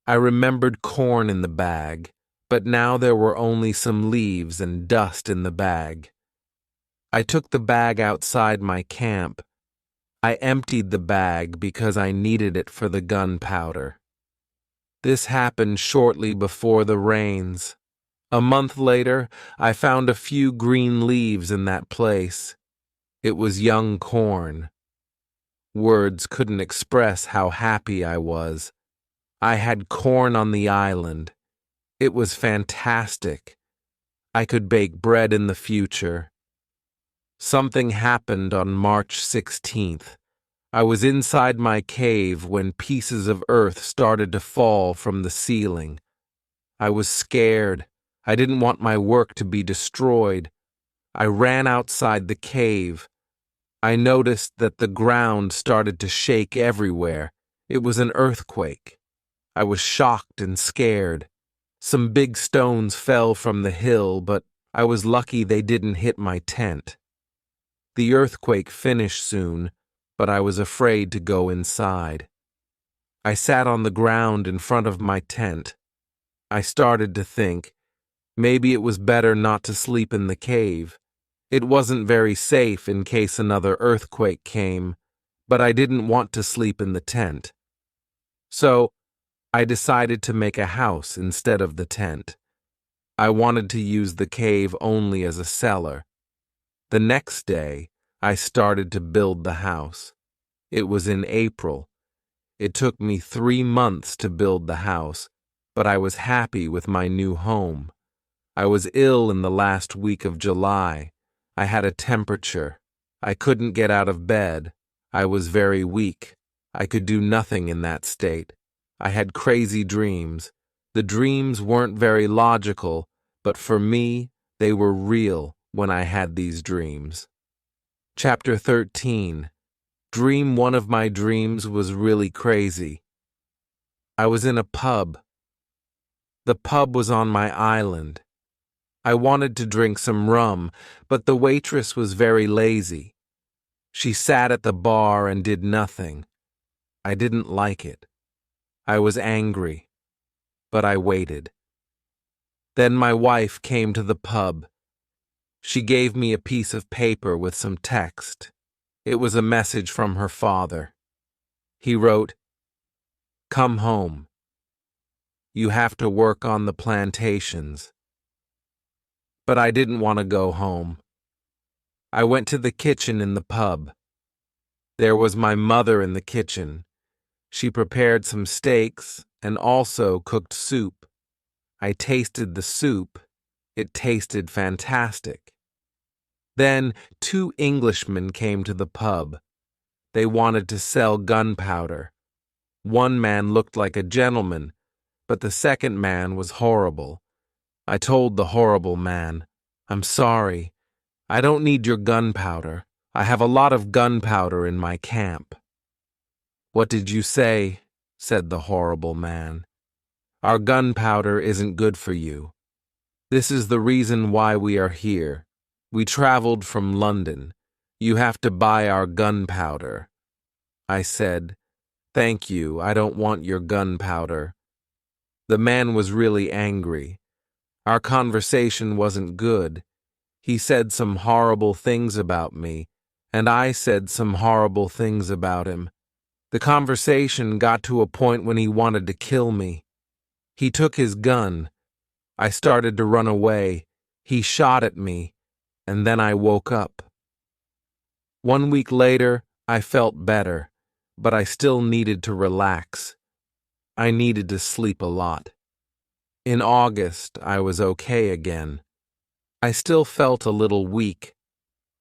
I remembered corn in the bag, but now there were only some leaves and dust in the bag. I took the bag outside my camp. I emptied the bag because I needed it for the gunpowder. This happened shortly before the rains. A month later, I found a few green leaves in that place. It was young corn. Words couldn't express how happy I was. I had corn on the island. It was fantastic. I could bake bread in the future. Something happened on March 16th. I was inside my cave when pieces of earth started to fall from the ceiling. I was scared. I didn't want my work to be destroyed. I ran outside the cave. I noticed that the ground started to shake everywhere. It was an earthquake. I was shocked and scared. Some big stones fell from the hill, but I was lucky they didn't hit my tent. The earthquake finished soon, but I was afraid to go inside. I sat on the ground in front of my tent. I started to think, maybe it was better not to sleep in the cave. It wasn't very safe in case another earthquake came, but I didn't want to sleep in the tent. So, I decided to make a house instead of the tent. I wanted to use the cave only as a cellar. The next day, I started to build the house. It was in April. It took me 3 months to build the house, but I was happy with my new home. I was ill in the last week of July. I had a temperature. I couldn't get out of bed. I was very weak. I could do nothing in that state. I had crazy dreams. The dreams weren't very logical, but for me, they were real when I had these dreams. Chapter 13. One of my dreams was really crazy. I was in a pub. The pub was on my island. I wanted to drink some rum, but the waitress was very lazy. She sat at the bar and did nothing. I didn't like it. I was angry, but I waited. Then my wife came to the pub. She gave me a piece of paper with some text. It was a message from her father. He wrote, "Come home. You have to work on the plantations." But I didn't want to go home. I went to the kitchen in the pub. There was my mother in the kitchen. She prepared some steaks and also cooked soup. I tasted the soup. It tasted fantastic. Then 2 Englishmen came to the pub. They wanted to sell gunpowder. One man looked like a gentleman, but the second man was horrible. I told the horrible man, "I'm sorry. I don't need your gunpowder. I have a lot of gunpowder in my camp." "What did you say?" said the horrible man. "Our gunpowder isn't good for you. This is the reason why we are here. We traveled from London. You have to buy our gunpowder." I said, "Thank you, I don't want your gunpowder." The man was really angry. Our conversation wasn't good. He said some horrible things about me, and I said some horrible things about him. The conversation got to a point when he wanted to kill me. He took his gun. I started to run away. He shot at me, and then I woke up. 1 week later, I felt better, but I still needed to relax. I needed to sleep a lot. In August, I was okay again. I still felt a little weak.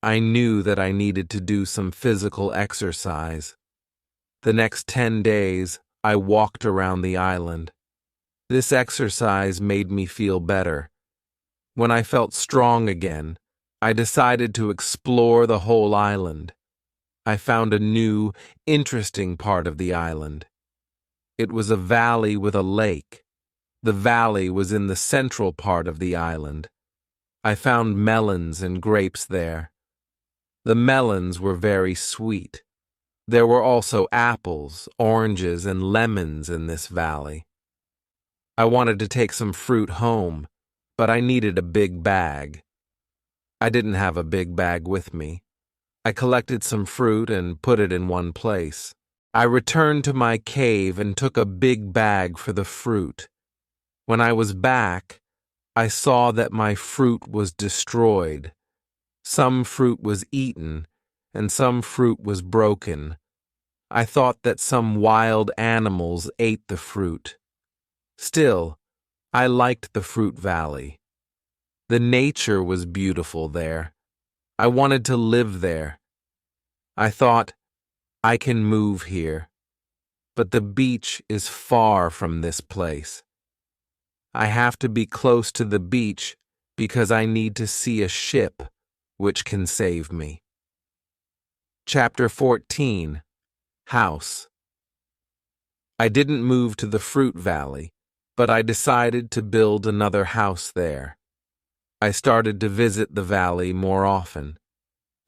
I knew that I needed to do some physical exercise. The next 10 days, I walked around the island. This exercise made me feel better. When I felt strong again, I decided to explore the whole island. I found a new, interesting part of the island. It was a valley with a lake. The valley was in the central part of the island. I found melons and grapes there. The melons were very sweet. There were also apples, oranges, and lemons in this valley. I wanted to take some fruit home, but I needed a big bag. I didn't have a big bag with me. I collected some fruit and put it in one place. I returned to my cave and took a big bag for the fruit. When I was back, I saw that my fruit was destroyed. Some fruit was eaten, and some fruit was broken. I thought that some wild animals ate the fruit. Still, I liked the fruit valley. The nature was beautiful there. I wanted to live there. I thought, I can move here. But the beach is far from this place. I have to be close to the beach because I need to see a ship which can save me. Chapter 14. House. I didn't move to the fruit valley, but I decided to build another house there. I started to visit the valley more often.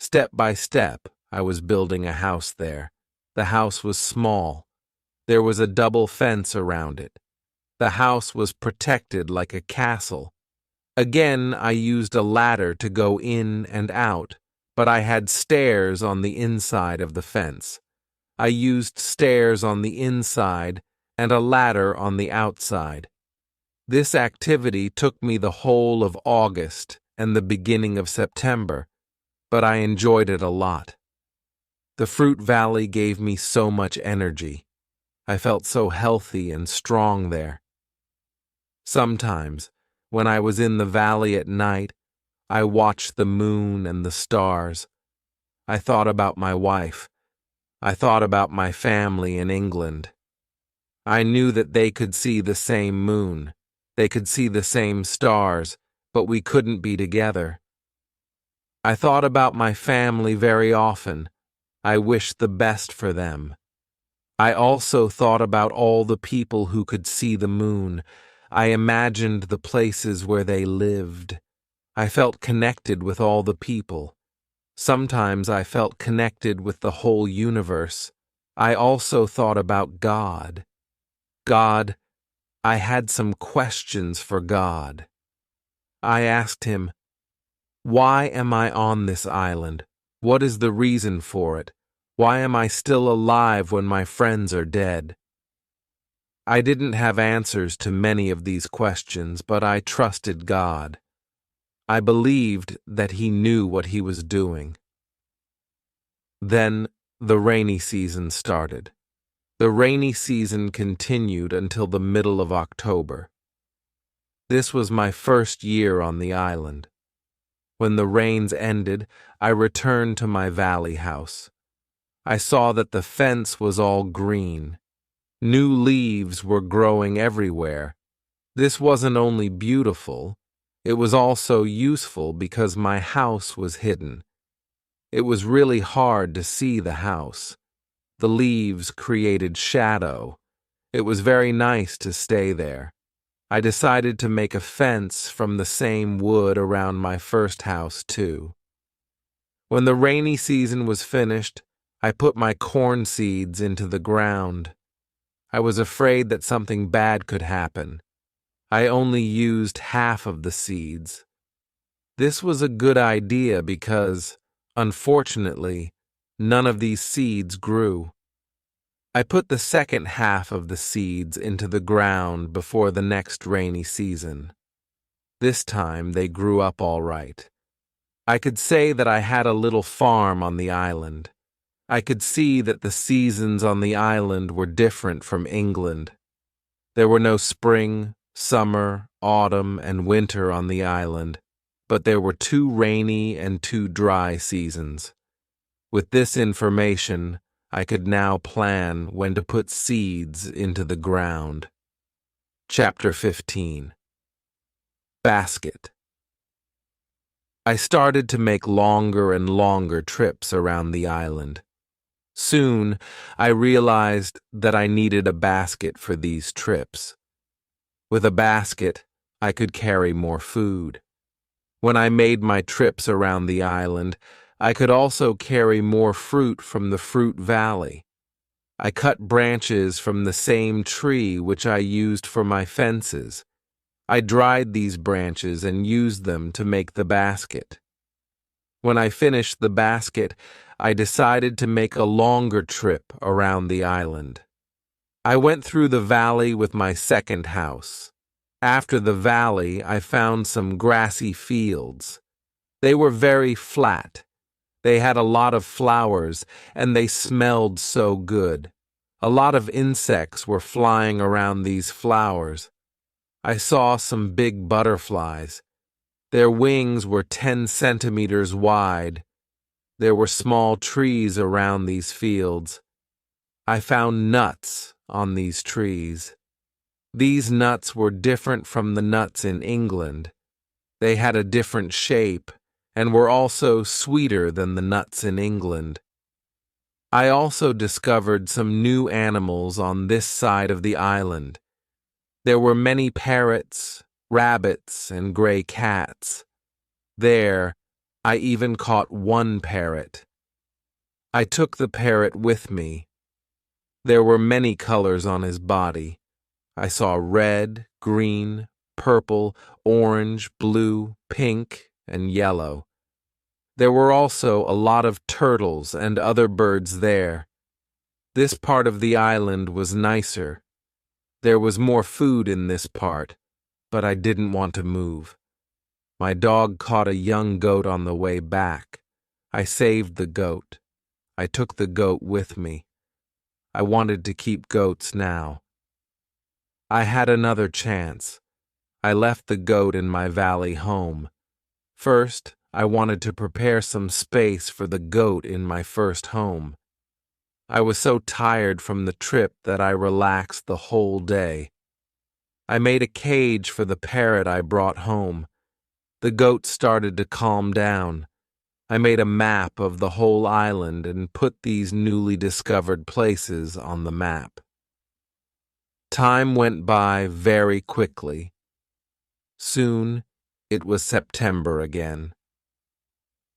Step by step, I was building a house there. The house was small. There was a double fence around it. The house was protected like a castle. Again, I used a ladder to go in and out, but I had stairs on the inside of the fence. I used stairs on the inside and a ladder on the outside. This activity took me the whole of August and the beginning of September, but I enjoyed it a lot. The fruit valley gave me so much energy. I felt so healthy and strong there. Sometimes, when I was in the valley at night, I watched the moon and the stars. I thought about my wife. I thought about my family in England. I knew that they could see the same moon. They could see the same stars, but we couldn't be together. I thought about my family very often. I wished the best for them. I also thought about all the people who could see the moon. I imagined the places where they lived. I felt connected with all the people. Sometimes I felt connected with the whole universe. I also thought about God. God, I had some questions for God. I asked him, why am I on this island? What is the reason for it? Why am I still alive when my friends are dead? I didn't have answers to many of these questions, but I trusted God. I believed that he knew what he was doing. Then the rainy season started. The rainy season continued until the middle of October. This was my first year on the island. When the rains ended, I returned to my valley house. I saw that the fence was all green. New leaves were growing everywhere. This wasn't only beautiful, it was also useful because my house was hidden. It was really hard to see the house. The leaves created shadow. It was very nice to stay there. I decided to make a fence from the same wood around my first house, too. When the rainy season was finished, I put my corn seeds into the ground. I was afraid that something bad could happen. I only used half of the seeds. This was a good idea because, unfortunately, none of these seeds grew. I put the second half of the seeds into the ground before the next rainy season. This time they grew up all right. I could say that I had a little farm on the island. I could see that the seasons on the island were different from England. There were no spring, summer, autumn, and winter on the island, but there were 2 rainy and 2 dry seasons. With this information, I could now plan when to put seeds into the ground. Chapter 15. Basket. I started to make longer and longer trips around the island. Soon, I realized that I needed a basket for these trips. With a basket, I could carry more food. When I made my trips around the island, I could also carry more fruit from the fruit valley. I cut branches from the same tree which I used for my fences. I dried these branches and used them to make the basket. When I finished the basket, I decided to make a longer trip around the island. I went through the valley with my second house. After the valley, I found some grassy fields. They were very flat. They had a lot of flowers, and they smelled so good. A lot of insects were flying around these flowers. I saw some big butterflies. Their wings were 10 centimeters wide. There were small trees around these fields. I found nuts on these trees. These nuts were different from the nuts in England. They had a different shape and were also sweeter than the nuts in England. I also discovered some new animals on this side of the island. There were many parrots, rabbits, and gray cats. There, I even caught one parrot. I took the parrot with me. There were many colors on his body. I saw red, green, purple, orange, blue, pink, and yellow. There were also a lot of turtles and other birds there. This part of the island was nicer. There was more food in this part, but I didn't want to move. My dog caught a young goat on the way back. I saved the goat. I took the goat with me. I wanted to keep goats now. I had another chance. I left the goat in my valley home. First, I wanted to prepare some space for the goat in my first home. I was so tired from the trip that I relaxed the whole day. I made a cage for the parrot I brought home. The goat started to calm down. I made a map of the whole island and put these newly discovered places on the map. Time went by very quickly. Soon, it was September again.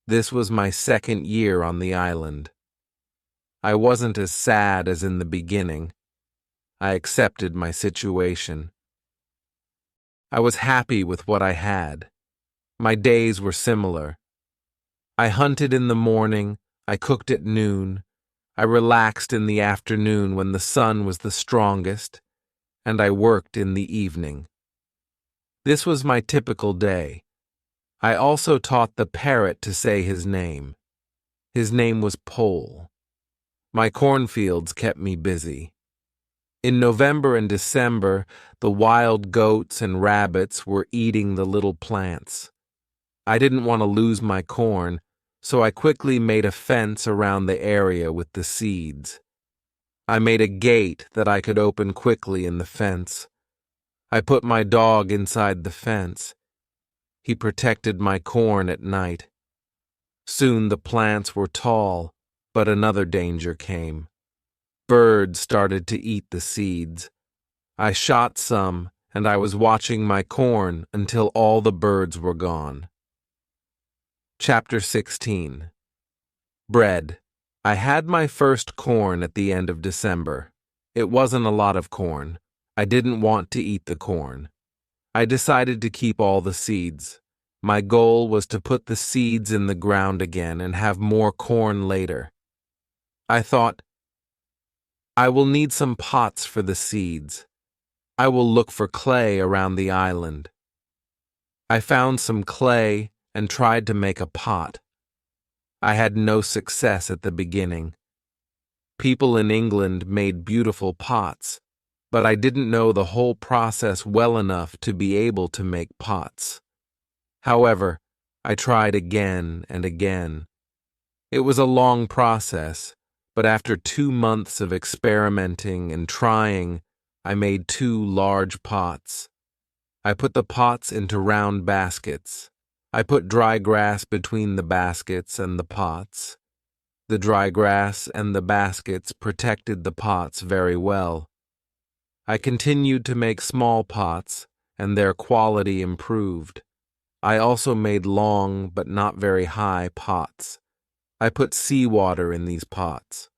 This was my second year on the island. I wasn't as sad as in the beginning. I accepted my situation. I was happy with what I had. My days were similar. I hunted in the morning, I cooked at noon, I relaxed in the afternoon when the sun was the strongest, and I worked in the evening. This was my typical day. I also taught the parrot to say his name. His name was Pole. My cornfields kept me busy. In November and December, the wild goats and rabbits were eating the little plants. I didn't want to lose my corn, so I quickly made a fence around the area with the seeds. I made a gate that I could open quickly in the fence. I put my dog inside the fence. He protected my corn at night. Soon the plants were tall, but another danger came. Birds started to eat the seeds. I shot some, and I was watching my corn until all the birds were gone. Chapter 16. Bread. I had my first corn at the end of December. It wasn't a lot of corn. I didn't want to eat the corn. I decided to keep all the seeds. My goal was to put the seeds in the ground again and have more corn later. I thought, I will need some pots for the seeds. I will look for clay around the island. I found some clay and tried to make a pot. I had no success at the beginning. People in England made beautiful pots, but I didn't know the whole process well enough to be able to make pots. However, I tried again and again. It was a long process, but after 2 months of experimenting and trying, I made 2 large pots. I put the pots into round baskets. I put dry grass between the baskets and the pots. The dry grass and the baskets protected the pots very well. I continued to make small pots, and their quality improved. I also made long but not very high pots. I put seawater in these pots.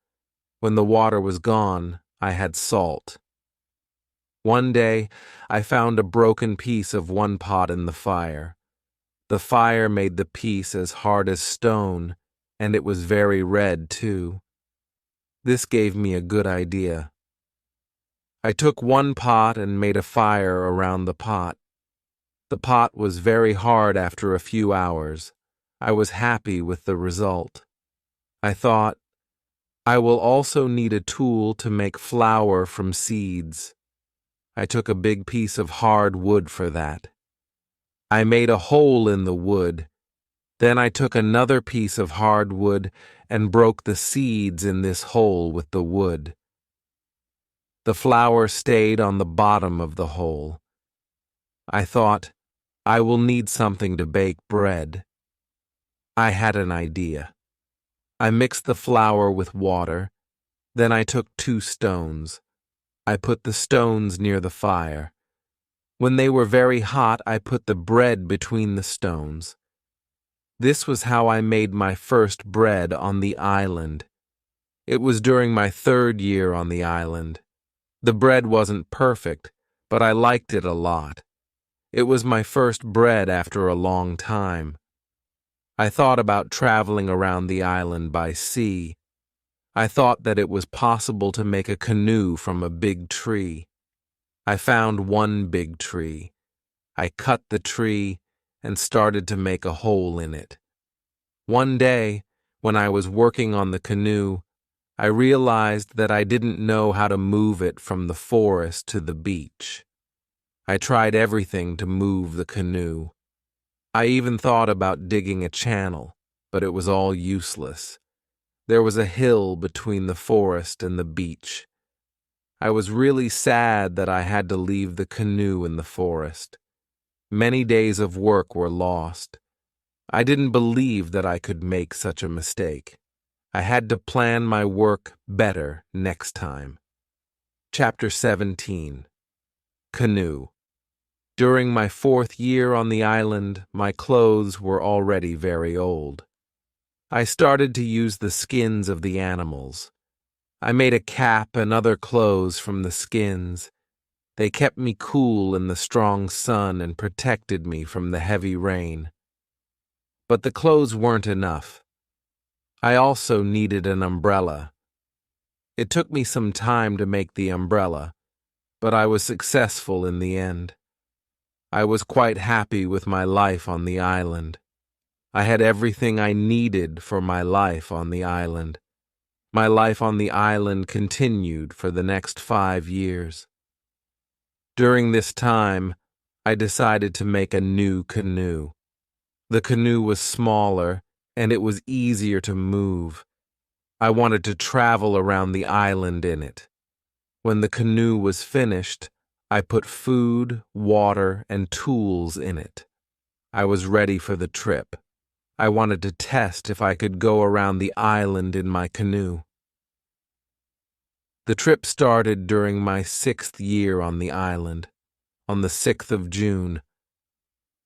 When the water was gone, I had salt. One day, I found a broken piece of one pot in the fire. The fire made the piece as hard as stone, and it was very red, too. This gave me a good idea. I took one pot and made a fire around the pot. The pot was very hard after a few hours. I was happy with the result. I thought, I will also need a tool to make flour from seeds. I took a big piece of hard wood for that. I made a hole in the wood. Then I took another piece of hard wood and broke the seeds in this hole with the wood. The flour stayed on the bottom of the hole. I thought, I will need something to bake bread. I had an idea. I mixed the flour with water. Then I took 2 stones. I put the stones near the fire. When they were very hot, I put the bread between the stones. This was how I made my first bread on the island. It was during my 3rd year on the island. The bread wasn't perfect, but I liked it a lot. It was my first bread after a long time. I thought about traveling around the island by sea. I thought that it was possible to make a canoe from a big tree. I found one big tree. I cut the tree and started to make a hole in it. One day, when I was working on the canoe, I realized that I didn't know how to move it from the forest to the beach. I tried everything to move the canoe. I even thought about digging a channel, but it was all useless. There was a hill between the forest and the beach. I was really sad that I had to leave the canoe in the forest. Many days of work were lost. I didn't believe that I could make such a mistake. I had to plan my work better next time. Chapter 17. Canoe. During my 4th year on the island, my clothes were already very old. I started to use the skins of the animals. I made a cap and other clothes from the skins. They kept me cool in the strong sun and protected me from the heavy rain. But the clothes weren't enough. I also needed an umbrella. It took me some time to make the umbrella, but I was successful in the end. I was quite happy with my life on the island. I had everything I needed for my life on the island. My life on the island continued for the next 5 years. During this time, I decided to make a new canoe. The canoe was smaller, and it was easier to move. I wanted to travel around the island in it. When the canoe was finished, I put food, water, and tools in it. I was ready for the trip. I wanted to test if I could go around the island in my canoe. The trip started during my 6th year on the island, on the 6th of June.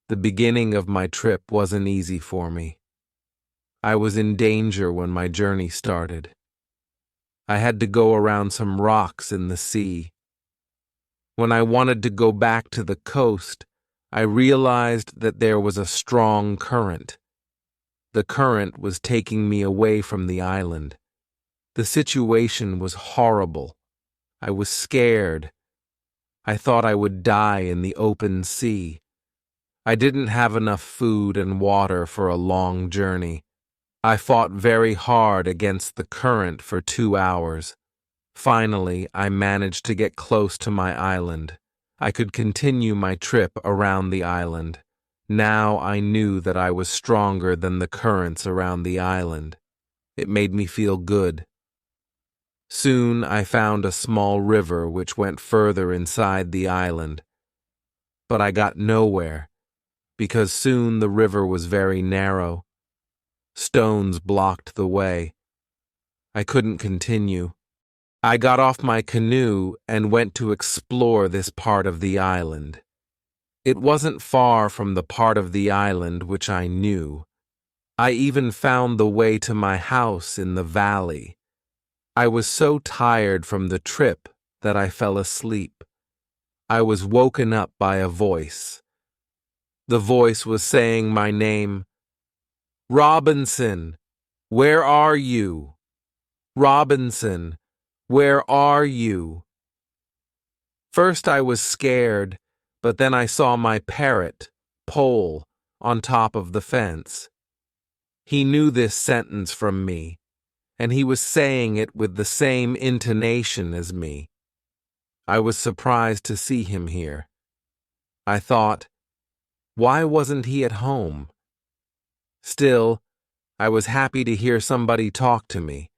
The beginning of my trip wasn't easy for me. I was in danger when my journey started. I had to go around some rocks in the sea. When I wanted to go back to the coast, I realized that there was a strong current. The current was taking me away from the island. The situation was horrible. I was scared. I thought I would die in the open sea. I didn't have enough food and water for a long journey. I fought very hard against the current for 2 hours. Finally, I managed to get close to my island. I could continue my trip around the island. Now I knew that I was stronger than the currents around the island. It made me feel good. Soon I found a small river which went further inside the island. But I got nowhere, because soon the river was very narrow. Stones blocked the way. I couldn't continue. I got off my canoe and went to explore this part of the island. It wasn't far from the part of the island which I knew. I even found the way to my house in the valley. I was so tired from the trip that I fell asleep. I was woken up by a voice. The voice was saying my name. "Robinson, where are you? Robinson, where are you?" First I was scared, but then I saw my parrot, Pole, on top of the fence. He knew this sentence from me, and he was saying it with the same intonation as me. I was surprised to see him here. I thought, why wasn't he at home? Still, I was happy to hear somebody talk to me.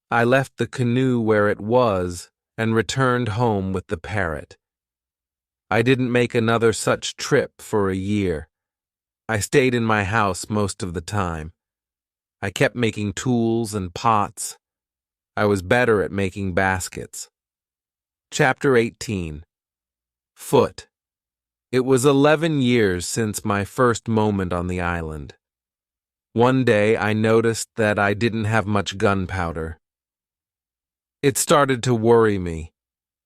I left the canoe where it was and returned home with the parrot. I didn't make another such trip for a year. I stayed in my house most of the time. I kept making tools and pots. I was better at making baskets. Chapter 18. Foot. It was 11 years since my first moment on the island. One day I noticed that I didn't have much gunpowder. It started to worry me.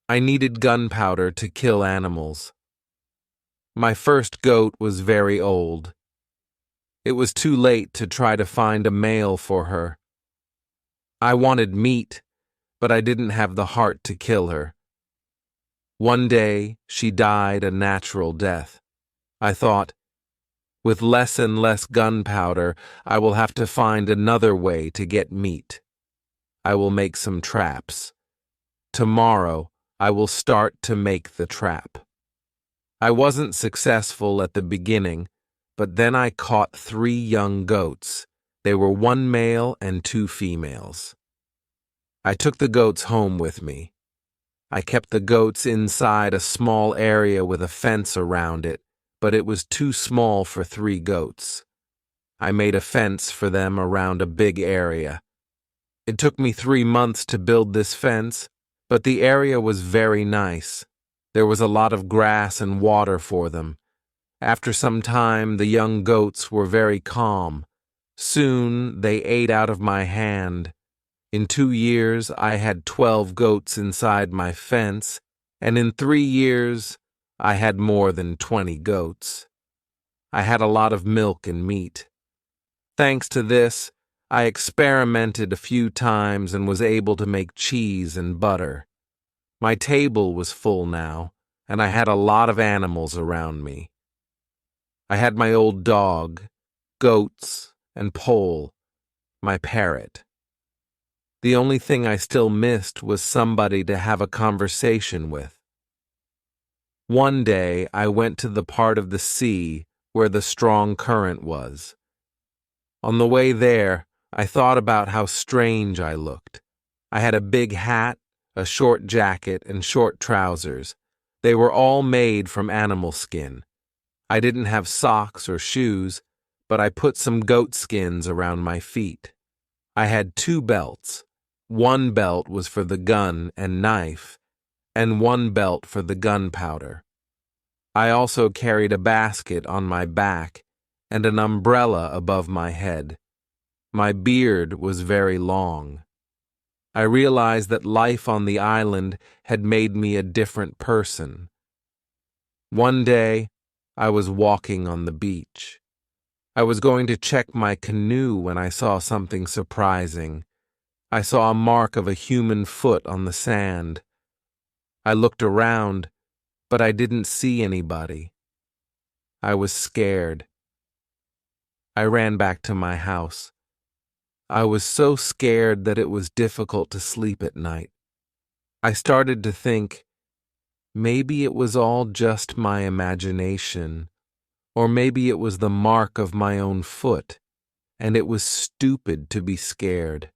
I needed gunpowder to kill animals. My first goat was very old. It was too late to try to find a male for her. I wanted meat, but I didn't have the heart to kill her. One day, she died a natural death. I thought, with less and less gunpowder, I will have to find another way to get meat. I will make some traps. Tomorrow, I will start to make the trap. I wasn't successful at the beginning, but then I caught 3 young goats. They were 1 male and 2 females. I took the goats home with me. I kept the goats inside a small area with a fence around it, but it was too small for 3 goats. I made a fence for them around a big area. It took me 3 months to build this fence, but the area was very nice. There was a lot of grass and water for them. After some time, the young goats were very calm. Soon, they ate out of my hand. In 2 years, I had 12 goats inside my fence, and in 3 years, I had more than 20 goats. I had a lot of milk and meat. Thanks to this, I experimented a few times and was able to make cheese and butter. My table was full now, and I had a lot of animals around me. I had my old dog, goats, and Pole, my parrot. The only thing I still missed was somebody to have a conversation with. One day, I went to the part of the sea where the strong current was. On the way there, I thought about how strange I looked. I had a big hat, a short jacket, and short trousers. They were all made from animal skin. I didn't have socks or shoes, but I put some goat skins around my feet. I had 2 belts. One belt was for the gun and knife, and one belt for the gunpowder. I also carried a basket on my back and an umbrella above my head. My beard was very long. I realized that life on the island had made me a different person. One day, I was walking on the beach. I was going to check my canoe when I saw something surprising. I saw a mark of a human foot on the sand. I looked around, but I didn't see anybody. I was scared. I ran back to my house. I was so scared that it was difficult to sleep at night. I started to think, maybe it was all just my imagination, or maybe it was the mark of my own foot, and it was stupid to be scared.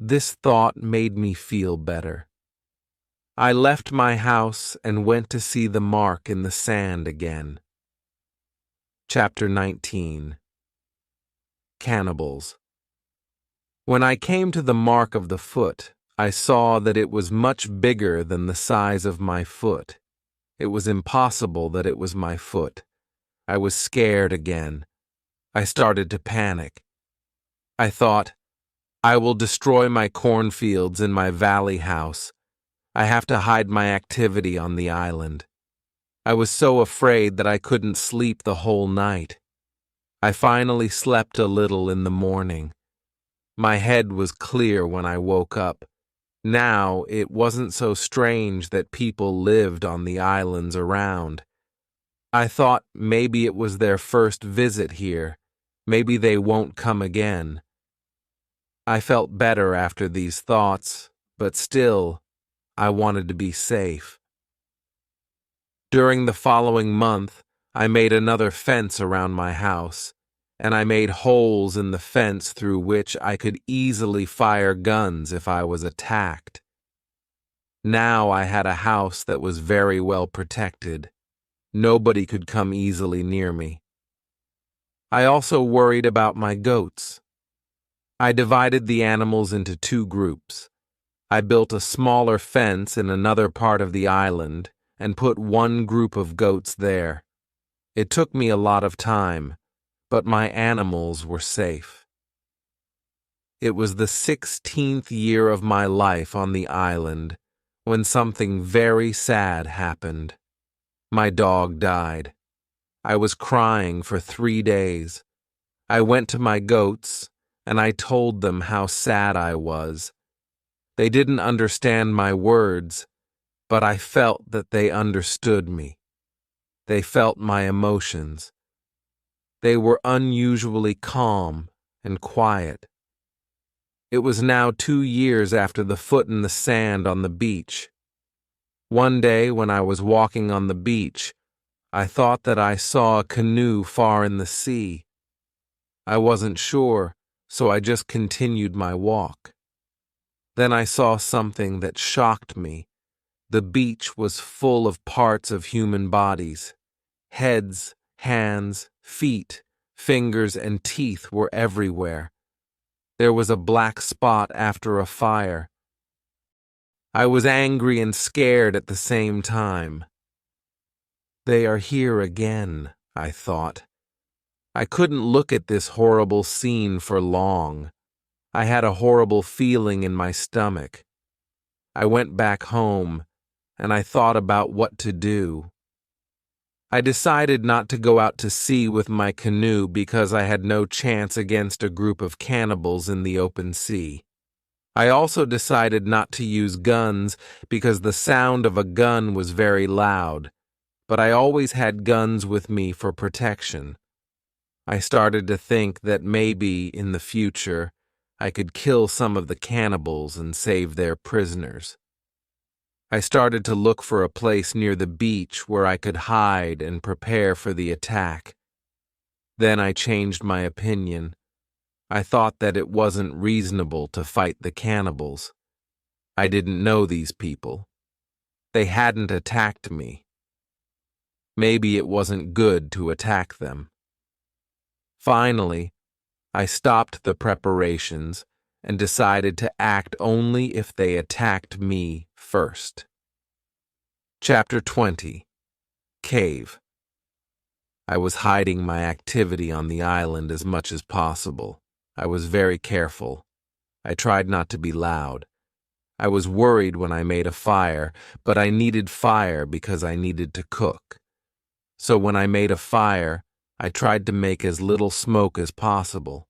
This thought made me feel better. I left my house and went to see the mark in the sand again. Chapter 19. Cannibals. When I came to the mark of the foot, I saw that it was much bigger than the size of my foot. It was impossible that it was my foot. I was scared again. I started to panic. I thought, I will destroy my cornfields and my valley house. I have to hide my activity on the island. I was so afraid that I couldn't sleep the whole night. I finally slept a little in the morning. My head was clear when I woke up. Now it wasn't so strange that people lived on the islands around. I thought maybe it was their first visit here. Maybe they won't come again. I felt better after these thoughts, but still, I wanted to be safe. During the following month, I made another fence around my house, and I made holes in the fence through which I could easily fire guns if I was attacked. Now I had a house that was very well protected. Nobody could come easily near me. I also worried about my goats. I divided the animals into 2 groups. I built a smaller fence in another part of the island and put one group of goats there. It took me a lot of time, but my animals were safe. It was the 16th year of my life on the island when something very sad happened. My dog died. I was crying for 3 days. I went to my goats, and I told them how sad I was. They didn't understand my words, but I felt that they understood me. They felt my emotions. They were unusually calm and quiet. It was now 2 years after the foot in the sand on the beach. One day when I was walking on the beach, I thought that I saw a canoe far in the sea. I wasn't sure, so I just continued my walk. Then I saw something that shocked me. The beach was full of parts of human bodies. Heads, hands, feet, fingers, and teeth were everywhere. There was a black spot after a fire. I was angry and scared at the same time. They are here again, I thought. I couldn't look at this horrible scene for long. I had a horrible feeling in my stomach. I went back home, and I thought about what to do. I decided not to go out to sea with my canoe because I had no chance against a group of cannibals in the open sea. I also decided not to use guns because the sound of a gun was very loud, but I always had guns with me for protection. I started to think that maybe, in the future, I could kill some of the cannibals and save their prisoners. I started to look for a place near the beach where I could hide and prepare for the attack. Then I changed my opinion. I thought that it wasn't reasonable to fight the cannibals. I didn't know these people. They hadn't attacked me. Maybe it wasn't good to attack them. Finally, I stopped the preparations and decided to act only if they attacked me first. Chapter 20. Cave. I was hiding my activity on the island as much as possible. I was very careful. I tried not to be loud. I was worried when I made a fire, but I needed fire because I needed to cook. So when I made a fire, I tried to make as little smoke as possible.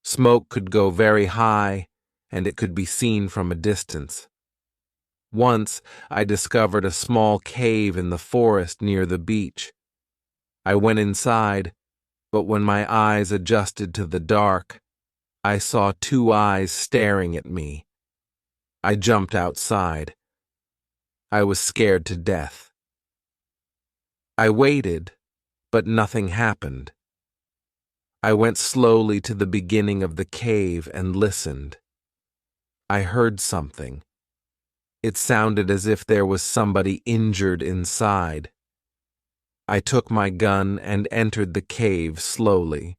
Smoke could go very high, and it could be seen from a distance. Once, I discovered a small cave in the forest near the beach. I went inside, but when my eyes adjusted to the dark, I saw two eyes staring at me. I jumped outside. I was scared to death. I waited, but nothing happened. I went slowly to the beginning of the cave and listened. I heard something. It sounded as if there was somebody injured inside. I took my gun and entered the cave slowly.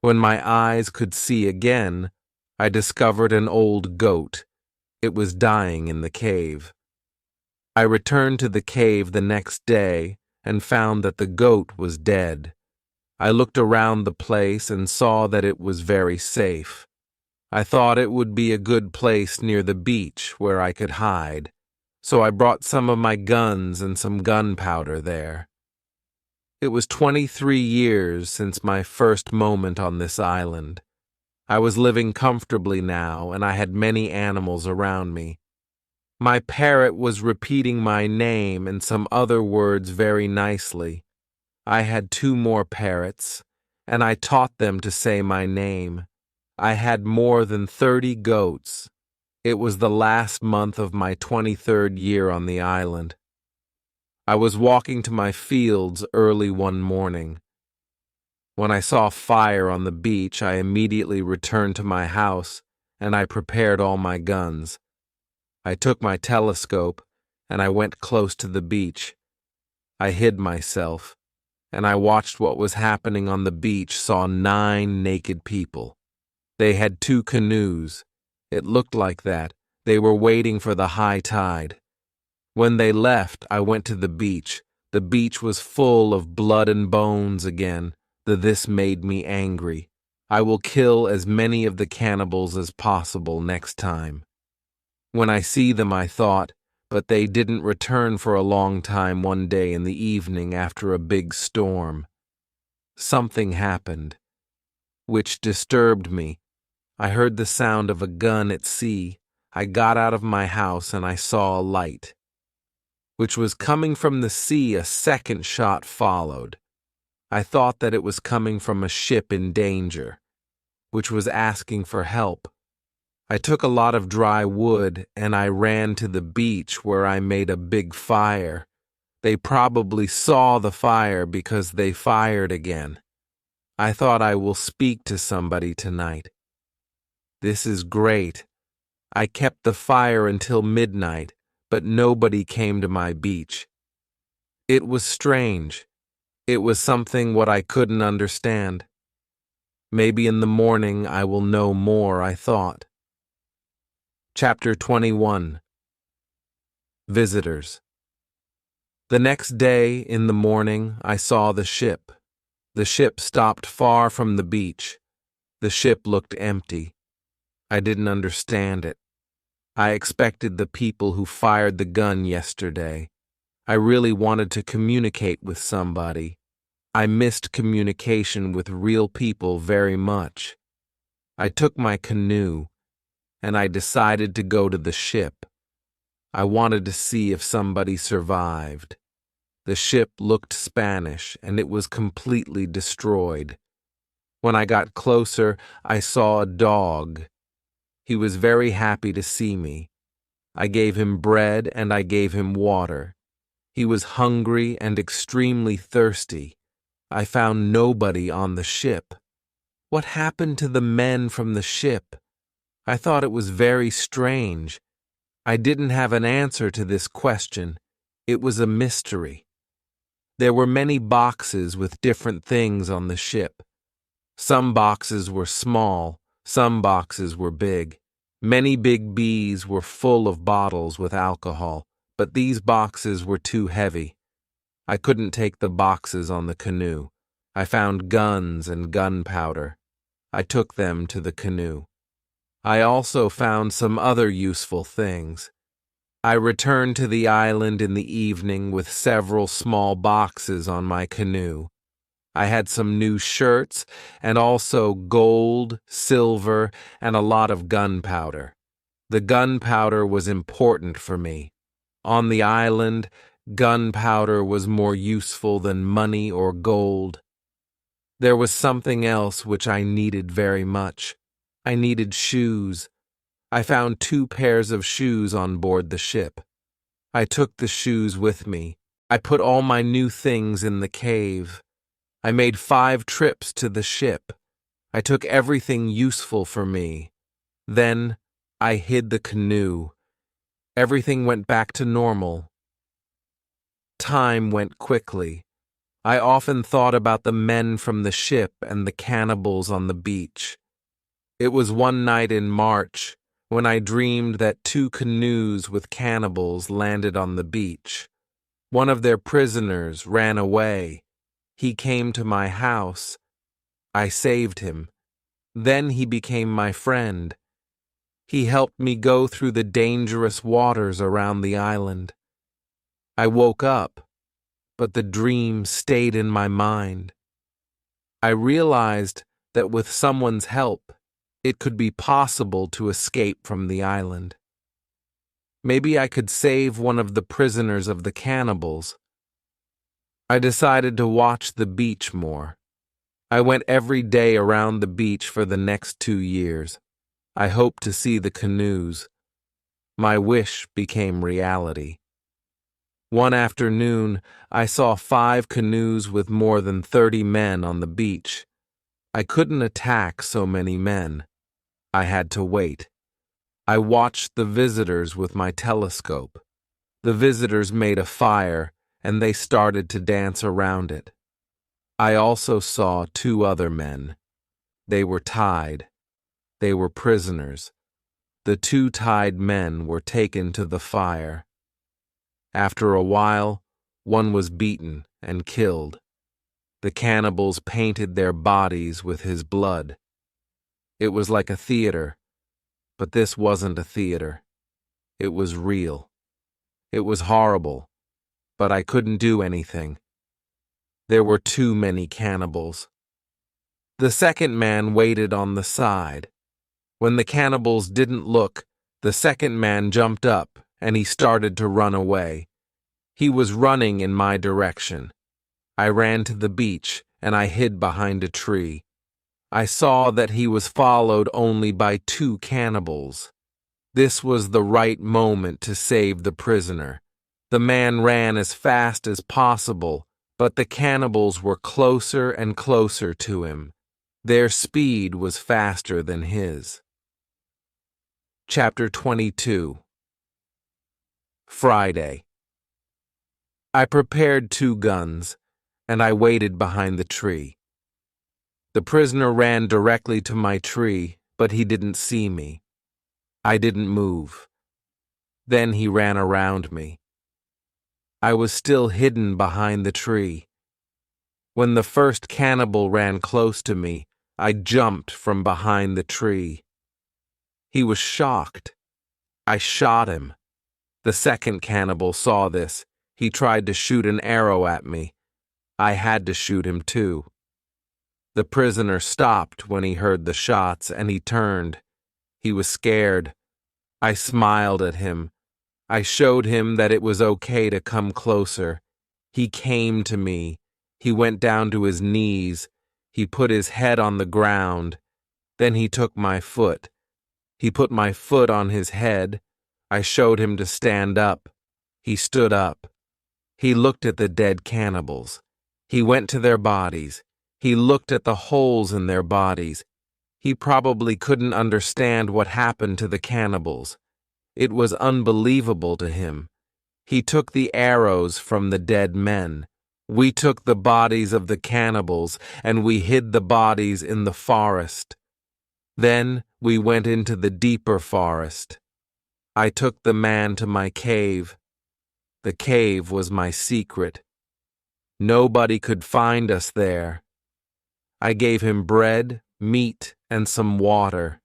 When my eyes could see again, I discovered an old goat. It was dying in the cave. I returned to the cave the next day and found that the goat was dead. I looked around the place and saw that it was very safe. I thought it would be a good place near the beach where I could hide, so I brought some of my guns and some gunpowder there. It was 23 years since my first moment on this island. I was living comfortably now, and I had many animals around me. My parrot was repeating my name and some other words very nicely. I had 2 more parrots, and I taught them to say my name. I had more than 30 goats. It was the last month of my 23rd year on the island. I was walking to my fields early one morning. When I saw fire on the beach, I immediately returned to my house, and I prepared all my guns. I took my telescope, and I went close to the beach. I hid myself, and I watched what was happening on the beach, saw 9 naked people. They had 2 canoes. It looked like that. They were waiting for the high tide. When they left, I went to the beach. The beach was full of blood and bones again. This made me angry. I will kill as many of the cannibals as possible next time. When I see them, I thought, but they didn't return for a long time one day in the evening after a big storm. Something happened, which disturbed me. I heard the sound of a gun at sea. I got out of my house and I saw a light, which was coming from the sea. A second shot followed. I thought that it was coming from a ship in danger, which was asking for help. I took a lot of dry wood and I ran to the beach where I made a big fire. They probably saw the fire because they fired again. I thought I will speak to somebody tonight. This is great. I kept the fire until midnight, but nobody came to my beach. It was strange. It was something what I couldn't understand. Maybe in the morning I will know more, I thought. Chapter 21. Visitors. The next day, in the morning, I saw the ship. The ship stopped far from the beach. The ship looked empty. I didn't understand it. I expected the people who fired the gun yesterday. I really wanted to communicate with somebody. I missed communication with real people very much. I took my canoe, and I decided to go to the ship. I wanted to see if somebody survived. The ship looked Spanish, and it was completely destroyed. When I got closer, I saw a dog. He was very happy to see me. I gave him bread and I gave him water. He was hungry and extremely thirsty. I found nobody on the ship. What happened to the men from the ship? I thought it was very strange. I didn't have an answer to this question. It was a mystery. There were many boxes with different things on the ship. Some boxes were small, some boxes were big. Many big bees were full of bottles with alcohol, but these boxes were too heavy. I couldn't take the boxes on the canoe. I found guns and gunpowder. I took them to the canoe. I also found some other useful things. I returned to the island in the evening with several small boxes on my canoe. I had some new shirts and also gold, silver, and a lot of gunpowder. The gunpowder was important for me. On the island, gunpowder was more useful than money or gold. There was something else which I needed very much. I needed shoes. I found 2 pairs of shoes on board the ship. I took the shoes with me. I put all my new things in the cave. I made 5 trips to the ship. I took everything useful for me. Then I hid the canoe. Everything went back to normal. Time went quickly. I often thought about the men from the ship and the cannibals on the beach. It was one night in March when I dreamed that 2 canoes with cannibals landed on the beach. One of their prisoners ran away. He came to my house. I saved him. Then he became my friend. He helped me go through the dangerous waters around the island. I woke up, but the dream stayed in my mind. I realized that with someone's help, it could be possible to escape from the island. Maybe I could save one of the prisoners of the cannibals. I decided to watch the beach more. I went every day around the beach for the next 2 years. I hoped to see the canoes. My wish became reality. One afternoon, I saw 5 canoes with more than 30 men on the beach. I couldn't attack so many men. I had to wait. I watched the visitors with my telescope. The visitors made a fire, and they started to dance around it. I also saw 2 other men. They were tied. They were prisoners. The 2 tied men were taken to the fire. After a while, one was beaten and killed. The cannibals painted their bodies with his blood. It was like a theater, but this wasn't a theater. It was real. It was horrible, but I couldn't do anything. There were too many cannibals. The second man waited on the side. When the cannibals didn't look, the second man jumped up and he started to run away. He was running in my direction. I ran to the beach and I hid behind a tree. I saw that he was followed only by 2 cannibals. This was the right moment to save the prisoner. The man ran as fast as possible, but the cannibals were closer and closer to him. Their speed was faster than his. Chapter 22. Friday. I prepared 2 guns, and I waited behind the tree. The prisoner ran directly to my tree, but he didn't see me. I didn't move. Then he ran around me. I was still hidden behind the tree. When the first cannibal ran close to me, I jumped from behind the tree. He was shocked. I shot him. The second cannibal saw this. He tried to shoot an arrow at me. I had to shoot him too. The prisoner stopped when he heard the shots and he turned. He was scared. I smiled at him. I showed him that it was okay to come closer. He came to me. He went down to his knees. He put his head on the ground. Then he took my foot. He put my foot on his head. I showed him to stand up. He stood up. He looked at the dead cannibals. He went to their bodies. He looked at the holes in their bodies. He probably couldn't understand what happened to the cannibals. It was unbelievable to him. He took the arrows from the dead men. We took the bodies of the cannibals, and we hid the bodies in the forest. Then we went into the deeper forest. I took the man to my cave. The cave was my secret. Nobody could find us there. I gave him bread, meat, and some water.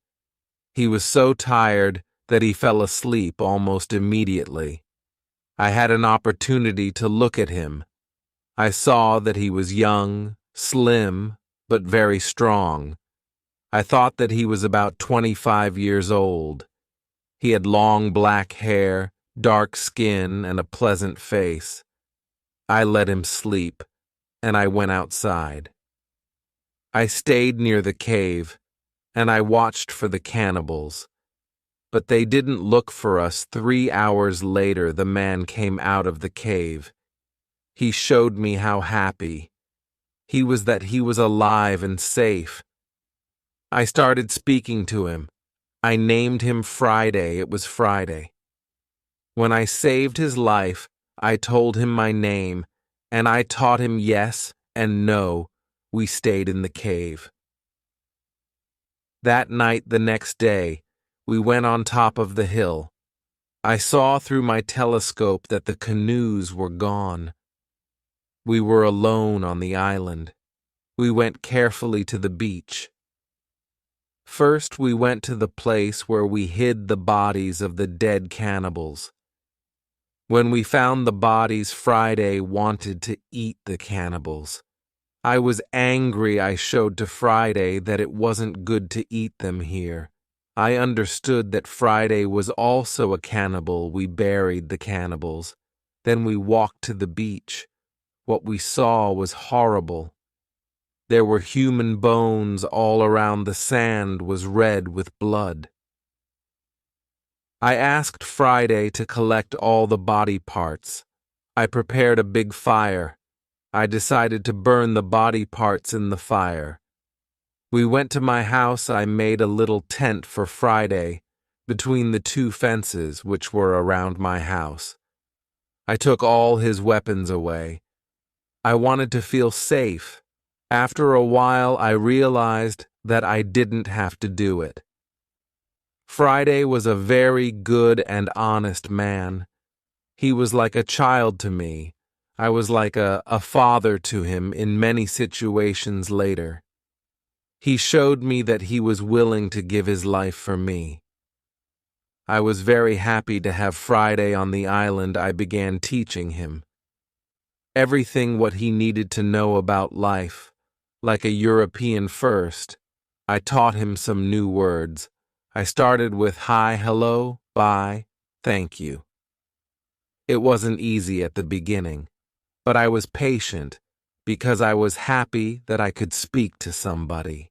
He was so tired that he fell asleep almost immediately. I had an opportunity to look at him. I saw that he was young, slim, but very strong. I thought that he was about 25 years old. He had long black hair, dark skin, and a pleasant face. I let him sleep, and I went outside. I stayed near the cave, and I watched for the cannibals. But they didn't look for us. 3 hours later, the man came out of the cave. He showed me how happy he was that he was alive and safe. I started speaking to him. I named him Friday. It was Friday. When I saved his life, I told him my name, and I taught him yes and no. We stayed in the cave. That night, the next day, we went on top of the hill. I saw through my telescope that the canoes were gone. We were alone on the island. We went carefully to the beach. First, we went to the place where we hid the bodies of the dead cannibals. When we found the bodies, Friday wanted to eat the cannibals. I was angry. I showed to Friday that it wasn't good to eat them here. I understood that Friday was also a cannibal. We buried the cannibals. Then we walked to the beach. What we saw was horrible. There were human bones all around. The sand was red with blood. I asked Friday to collect all the body parts. I prepared a big fire. I decided to burn the body parts in the fire. We went to my house. I made a little tent for Friday between the 2 fences which were around my house. I took all his weapons away. I wanted to feel safe. After a while, I realized that I didn't have to do it. Friday was a very good and honest man. He was like a child to me. I was like a father to him in many situations later. He showed me that he was willing to give his life for me. I was very happy to have Friday on the island. I began teaching him everything what he needed to know about life. Like a European first, I taught him some new words. I started with hi, hello, bye, thank you. It wasn't easy at the beginning, but I was patient because I was happy that I could speak to somebody.